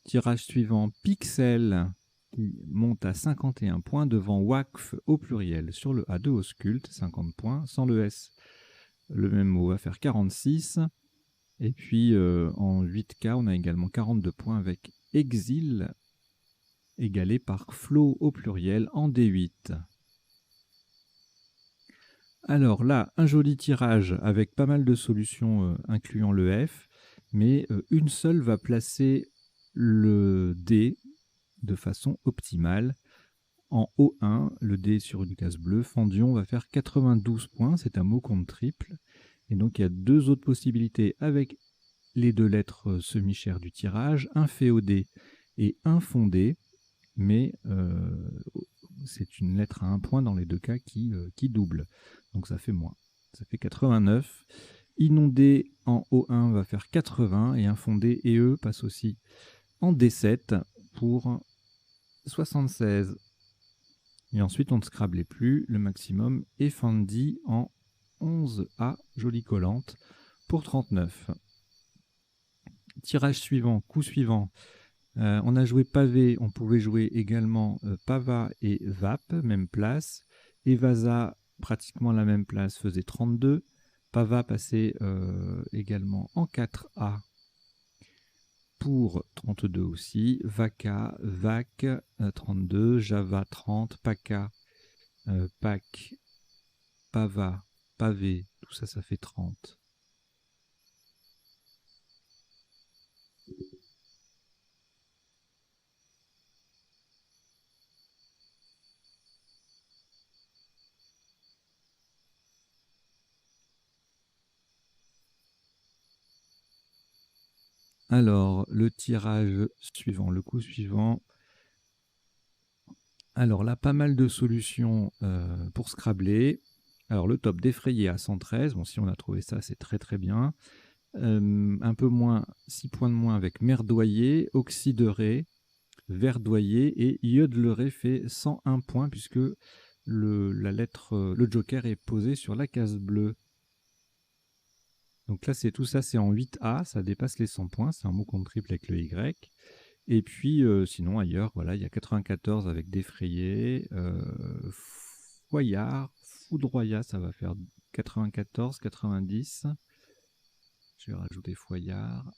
Tirage suivant, Pixel qui monte à 51 points devant Wakf au pluriel sur le A2 Ausculte, 50 points, sans le S. Le même mot va faire 46. Et puis en 8K, on a également 42 points avec Exil égalé par Flo au pluriel en D8. Alors là, un joli tirage avec pas mal de solutions incluant le F, mais une seule va placer le D de façon optimale. En O1, le D sur une case bleue, Fendion va faire 92 points, c'est un mot compte triple. Et donc il y a deux autres possibilités avec les deux lettres semi-chères du tirage, un féodé et un fondé, mais c'est une lettre à un point dans les deux cas qui double. Donc ça fait moins. Ça fait 89. Inondé en O1 va faire 80 et un fondé et E passe aussi en D7 pour 76. Et ensuite on ne scrablait plus, le maximum est Fendi en 11A, jolie collante, pour 39. Tirage suivant, coup suivant. On a joué pavé, on pouvait jouer également Pava et Vap, même place. Evasa, pratiquement la même place, faisait 32. Pava passait également en 4A pour 32 aussi. Vaca, Vac, 32. Java, 30. Paca, Pac, Pava, Pavé, tout ça, ça fait 30. Alors, le tirage suivant, le coup suivant. Alors là, pas mal de solutions pour scrabler. Alors le top défrayé à 113. Bon, si on a trouvé ça, c'est très très bien. Un peu moins, 6 points de moins avec merdoyer, oxyderé, verdoyer et yodeleré fait 101 points puisque le joker est posé sur la case bleue. Donc là, c'est tout ça, c'est en 8A, ça dépasse les 100 points, c'est un mot compte triple avec le Y. Et puis, sinon, ailleurs, voilà, il y a 94 avec défrayé, foyard, foudroya, ça va faire 94, 90. Je vais rajouter foyard.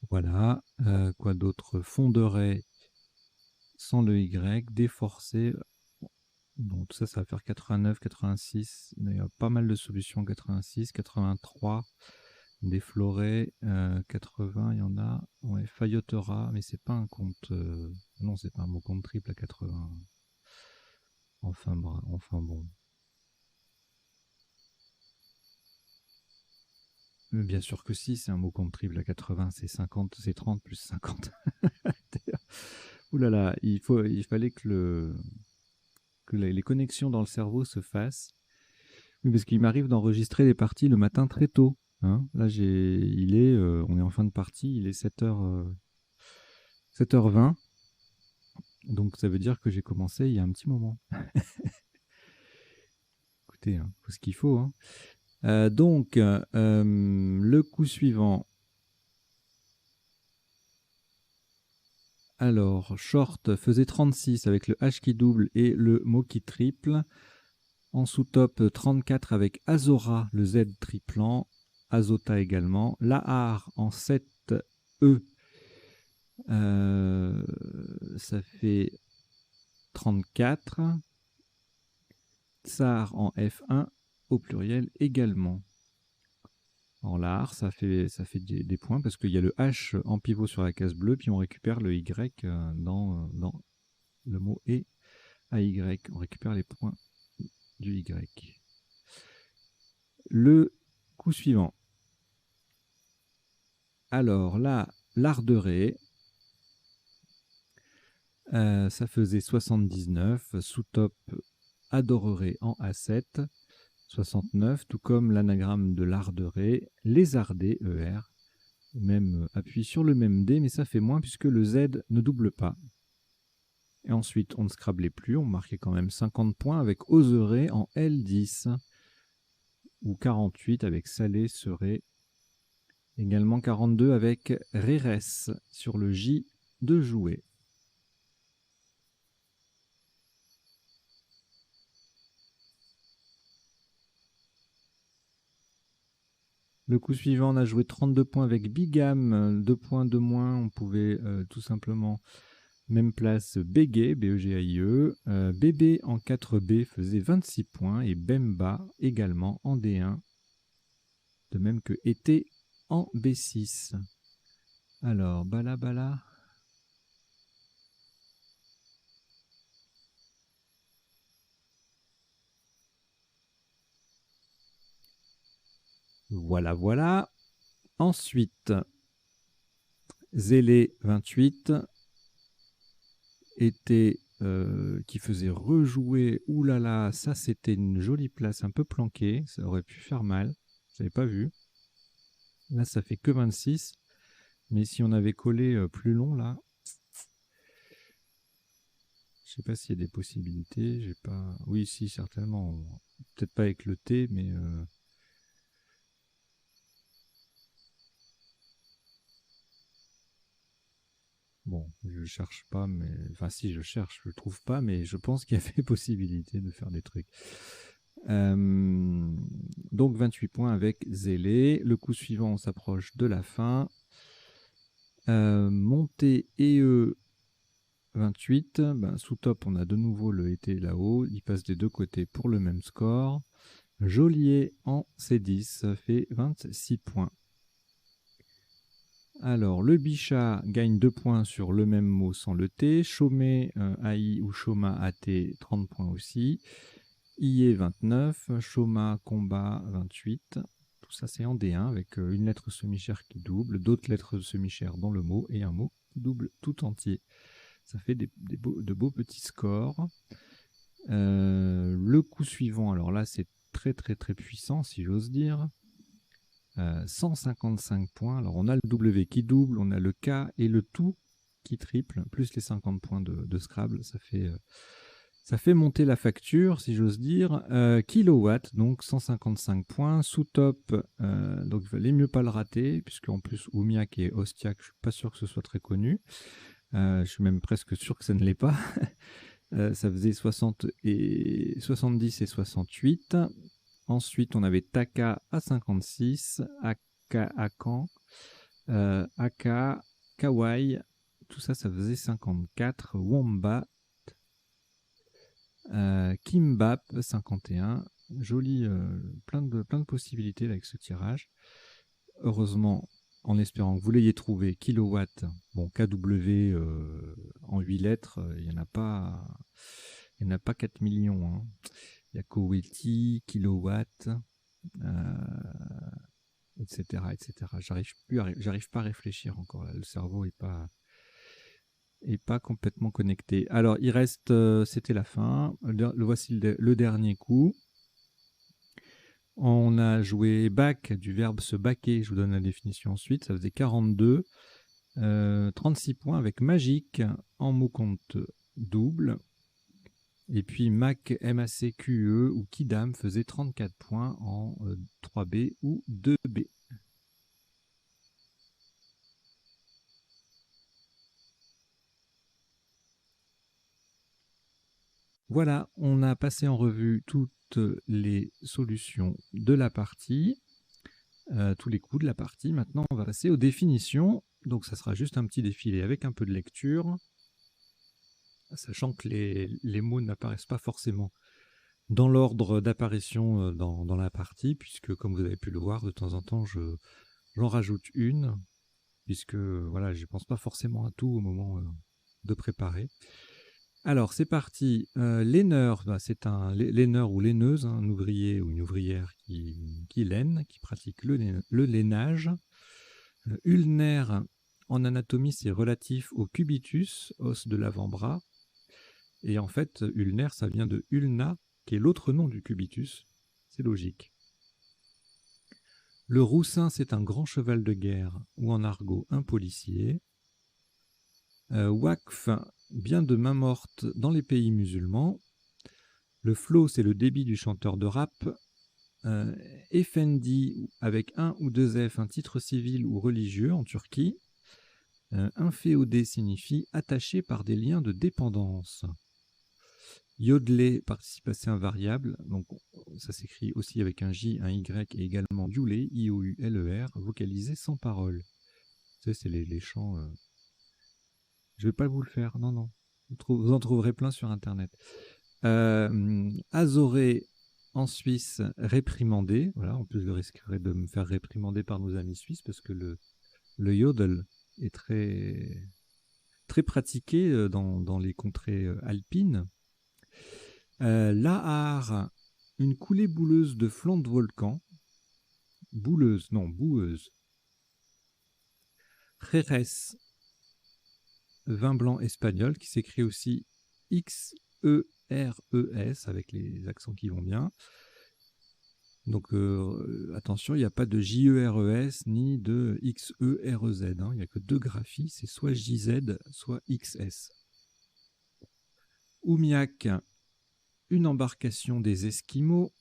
Voilà, quoi d'autre? Fonderet sans le Y, déforcé. Bon, tout ça, ça va faire 89, 86. Il y a pas mal de solutions. 86, 83, défloré, 80, il y en a. Ouais, faillotera, mais c'est pas un compte. Non, c'est pas un mot compte triple à 80. Enfin bon. Mais bien sûr que si, c'est un mot compte triple à 80, c'est 50, c'est 30 plus 50. Ouh là là, il fallait que les connexions dans le cerveau se fassent. Oui, parce qu'il m'arrive d'enregistrer des parties le matin très tôt. Hein. Là, on est en fin de partie, il est 7h20. Donc ça veut dire que j'ai commencé il y a un petit moment. Écoutez, hein, faut ce qu'il faut. Hein. Donc, le coup suivant. Alors, short faisait 36 avec le H qui double et le mot qui triple. En sous-top, 34 avec Azora, le Z triplant. Azota également. Lahar en 7E. Ça fait 34. Tsar en F1 au pluriel également. En l'art, ça fait des points parce qu'il y a le H en pivot sur la case bleue, puis on récupère le Y dans le mot et AY. On récupère les points du Y. Le coup suivant. Alors là, l'Arderet, ça faisait 79. Sous-top, adorerait en A7, 69, tout comme l'anagramme de l'Arderet, lézardé, ER. Même appui sur le même D, mais ça fait moins puisque le Z ne double pas. Et ensuite, on ne scrablait plus, on marquait quand même 50 points avec oserait en L10, ou 48 avec salé, serait, également 42 avec rérès sur le J de jouer. Le coup suivant, on a joué 32 points avec bigame, 2 points de moins, on pouvait tout simplement, même place, bégué, B-E-G-A-I-E, bébé en 4B faisait 26 points, et bemba également en D1, de même que été en B6. Alors, bala bala. Voilà, voilà. Ensuite, zélé 28, été qui faisait rejouer, oulala, ça c'était une jolie place un peu planquée, ça aurait pu faire mal, j'avais pas vu. Là ça fait que 26, mais si on avait collé plus long là, je sais pas s'il y a des possibilités, j'ai pas... Oui, si, certainement, peut-être pas avec le T, mais... Bon, je cherche pas, mais... Enfin, si, je cherche, je trouve pas, mais je pense qu'il y avait possibilité de faire des trucs. Donc 28 points avec zélé. Le coup suivant, on s'approche de la fin. Montée EE 28. Ben, sous top, on a de nouveau le été là-haut. Il passe des deux côtés pour le même score. Joliet en C10, ça fait 26 points. Alors, le bichat gagne 2 points sur le même mot sans le T. Chômé, AI ou Chôma AT, 30 points aussi. IE 29, Chôma combat 28. Tout ça c'est en D1 avec une lettre semi-chère qui double, d'autres lettres semi-chères dans le mot et un mot qui double tout entier. Ça fait de beaux petits scores. Le coup suivant, alors là c'est très très très puissant si j'ose dire. 155 points. Alors on a le W qui double, on a le K et le tout qui triple, plus les 50 points de Scrabble. Ça fait monter la facture, si j'ose dire. Kilowatt, donc 155 points. Sous top, donc il valait mieux pas le rater, puisqu'en plus Oumiak et Ostiak, je suis pas sûr que ce soit très connu. Je suis même presque sûr que ça ne l'est pas. Ça faisait 70 et 68. Ensuite, on avait Taka à 56, Aka Akan, Aka, Kawaii, tout ça, ça faisait 54. Wombat, Kimbap 51. Joli, plein de possibilités là, avec ce tirage. Heureusement, en espérant que vous l'ayez trouvé, kilowatt, bon, KW en 8 lettres, il n'y en a pas 4 millions. Hein. Il y a Koweti, kilowatt, etc., etc. J'arrive pas à réfléchir encore. Là. Le cerveau est pas complètement connecté. Alors, il reste, c'était la fin. Voici le dernier coup. On a joué back, du verbe se baquer, je vous donne la définition ensuite, ça faisait 42. 36 points avec magique en mot compte double. Et puis Mac, MACQE ou Kidam faisait 34 points en 3B ou 2B. Voilà, on a passé en revue toutes les solutions de la partie, tous les coups de la partie. Maintenant, on va passer aux définitions. Donc, ça sera juste un petit défilé avec un peu de lecture, sachant que les mots n'apparaissent pas forcément dans l'ordre d'apparition dans la partie, puisque, comme vous avez pu le voir, de temps en temps, j'en rajoute une, puisque voilà, je ne pense pas forcément à tout au moment de préparer. Alors, c'est parti. Laineur, bah, c'est un laineur ou laineuse, hein, un ouvrier ou une ouvrière qui laine, qui pratique le lainage. Ulnaire, en anatomie, c'est relatif au cubitus, os de l'avant-bras. Et en fait, ulnaire, ça vient de ulna, qui est l'autre nom du cubitus. C'est logique. Le roussin, c'est un grand cheval de guerre, ou en argot, un policier. Waqf, bien de main morte dans les pays musulmans. Le flow, c'est le débit du chanteur de rap. Euh, Effendi, avec un ou deux F, un titre civil ou religieux en Turquie. Inféodé signifie attaché par des liens de dépendance. Yodelé, participe passé invariable, donc ça s'écrit aussi avec un J, un Y et également youlé, I-O-U-L-E-R, vocalisé sans parole. Tu sais, c'est les chants. Je vais pas vous le faire, non, non. Vous en trouverez plein sur Internet. Azoré, en Suisse, réprimandé. Voilà, en plus, je risquerais de me faire réprimander par nos amis suisses parce que le yodel est très pratiqué dans les contrées alpines. Lahar, une coulée bouleuse de flanc de volcan. Bouleuse, non, boueuse. Jerez, vin blanc espagnol, qui s'écrit aussi X-E-R-E-S, avec les accents qui vont bien. Donc attention, il n'y a pas de J-E-R-E-S ni de X-E-R-E-Z. Il n'y a que deux graphies, c'est soit J-Z, soit X-S. Oumiac, une embarcation des Esquimaux.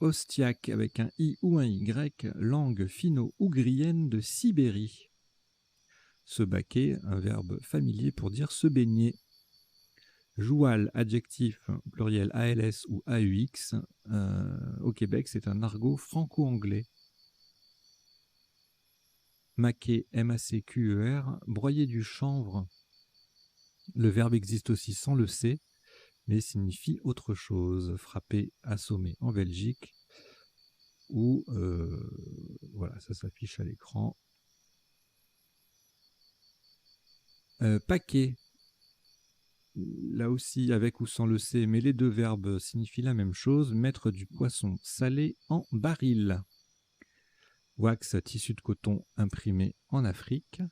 Ostiak, avec un I ou un Y, langue finno-ougrienne de Sibérie. Se baquer, un verbe familier pour dire se baigner. Joual, adjectif pluriel ALS ou AUX. Au Québec, c'est un argot franco-anglais. Maquer, M-A-C-Q-E-R, broyer du chanvre. Le verbe existe aussi sans le C, mais signifie autre chose. Frapper, assommer en Belgique. Ou, voilà, ça s'affiche à l'écran. Paquet, là aussi avec ou sans le C, mais les deux verbes signifient la même chose, mettre du poisson salé en baril. Wax, tissu de coton imprimé en Afrique.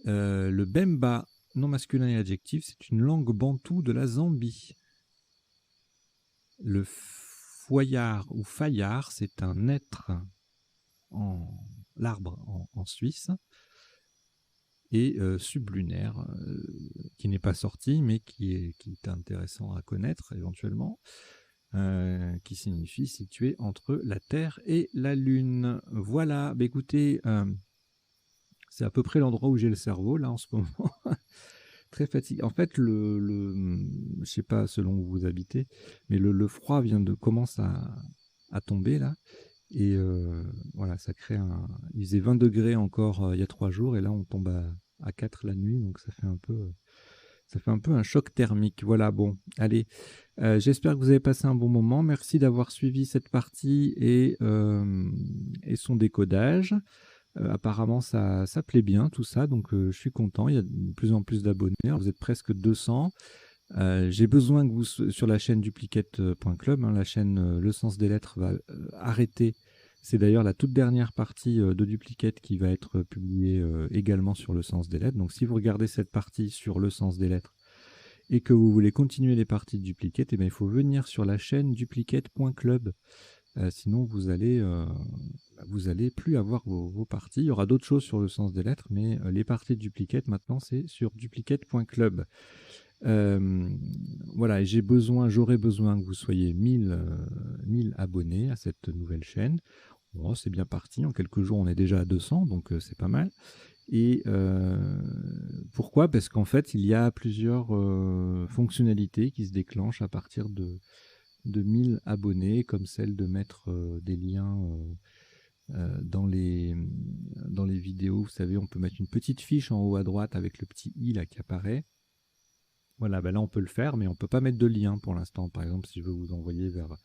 Le Bemba, nom masculin et adjectif, c'est une langue bantoue de la Zambie. Le foyard ou faillard, c'est un être l'arbre en Suisse. Et sublunaire, qui n'est pas sorti, mais qui est intéressant à connaître éventuellement, qui signifie situé entre la Terre et la Lune. Voilà, bah, écoutez, c'est à peu près l'endroit où j'ai le cerveau, là, en ce moment. Très fatigué. En fait, je sais pas selon où vous habitez, mais le froid commence à tomber, là. Et voilà, ça crée il faisait 20 degrés encore il y a 3 jours, et là, on tombe à 4 la nuit, donc ça fait un peu un choc thermique. Voilà, bon, allez, j'espère que vous avez passé un bon moment. Merci d'avoir suivi cette partie et son décodage. Apparemment, ça plaît bien, tout ça, donc je suis content. Il y a de plus en plus d'abonnés. Vous êtes presque 200. J'ai besoin que vous, sur la chaîne duplicate.club, la chaîne Le Sens des Lettres va arrêter. C'est d'ailleurs la toute dernière partie de Duplicate qui va être publiée également sur Le Sens des Lettres. Donc si vous regardez cette partie sur Le Sens des Lettres et que vous voulez continuer les parties de Duplicate, eh bien, il faut venir sur la chaîne duplicate.club. Sinon, vous allez plus avoir vos parties. Il y aura d'autres choses sur Le Sens des Lettres, mais les parties de Duplicate, maintenant, c'est sur duplicate.club. Voilà, et j'aurais besoin que vous soyez 1000 abonnés à cette nouvelle chaîne. Bon, c'est bien parti, en quelques jours on est déjà à 200, donc c'est pas mal. Et pourquoi? Parce qu'en fait, il y a plusieurs fonctionnalités qui se déclenchent à partir de 1000 abonnés, comme celle de mettre des liens dans les vidéos. Vous savez, on peut mettre une petite fiche en haut à droite avec le petit i là qui apparaît. Voilà, ben là on peut le faire, mais on ne peut pas mettre de lien pour l'instant. Par exemple, si je veux vous envoyer vers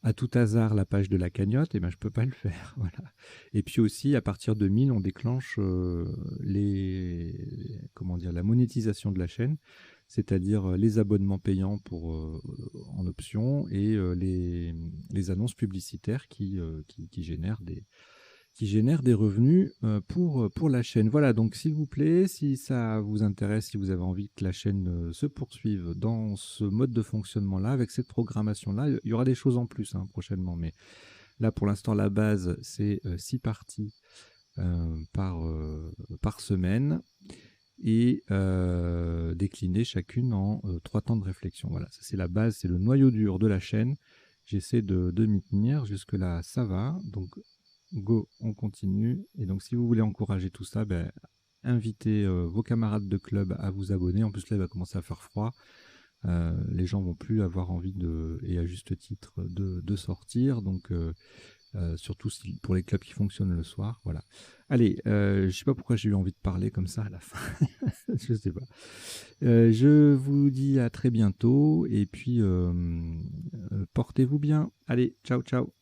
à tout hasard la page de la cagnotte, eh ben, je ne peux pas le faire. Voilà. Et puis aussi, à partir de 1000, on déclenche la monétisation de la chaîne. c'est-à-dire les abonnements payants en option et les annonces publicitaires qui génèrent des revenus pour la chaîne. Voilà, donc s'il vous plaît, si ça vous intéresse, si vous avez envie que la chaîne se poursuive dans ce mode de fonctionnement-là, avec cette programmation-là, il y aura des choses en plus prochainement, mais là pour l'instant la base c'est 6 parties par semaine et déclinées chacune en 3 temps de réflexion. Voilà, ça c'est la base, c'est le noyau dur de la chaîne. J'essaie de m'y tenir, jusque-là ça va, donc go, on continue. Et donc si vous voulez encourager tout ça, invitez vos camarades de club à vous abonner. En plus là il va commencer à faire froid. Les gens vont plus avoir envie et à juste titre de sortir, donc surtout pour les clubs qui fonctionnent le soir. Voilà. Allez, je sais pas pourquoi j'ai eu envie de parler comme ça à la fin. Je sais pas. Je vous dis à très bientôt et puis portez-vous bien. Allez, ciao ciao.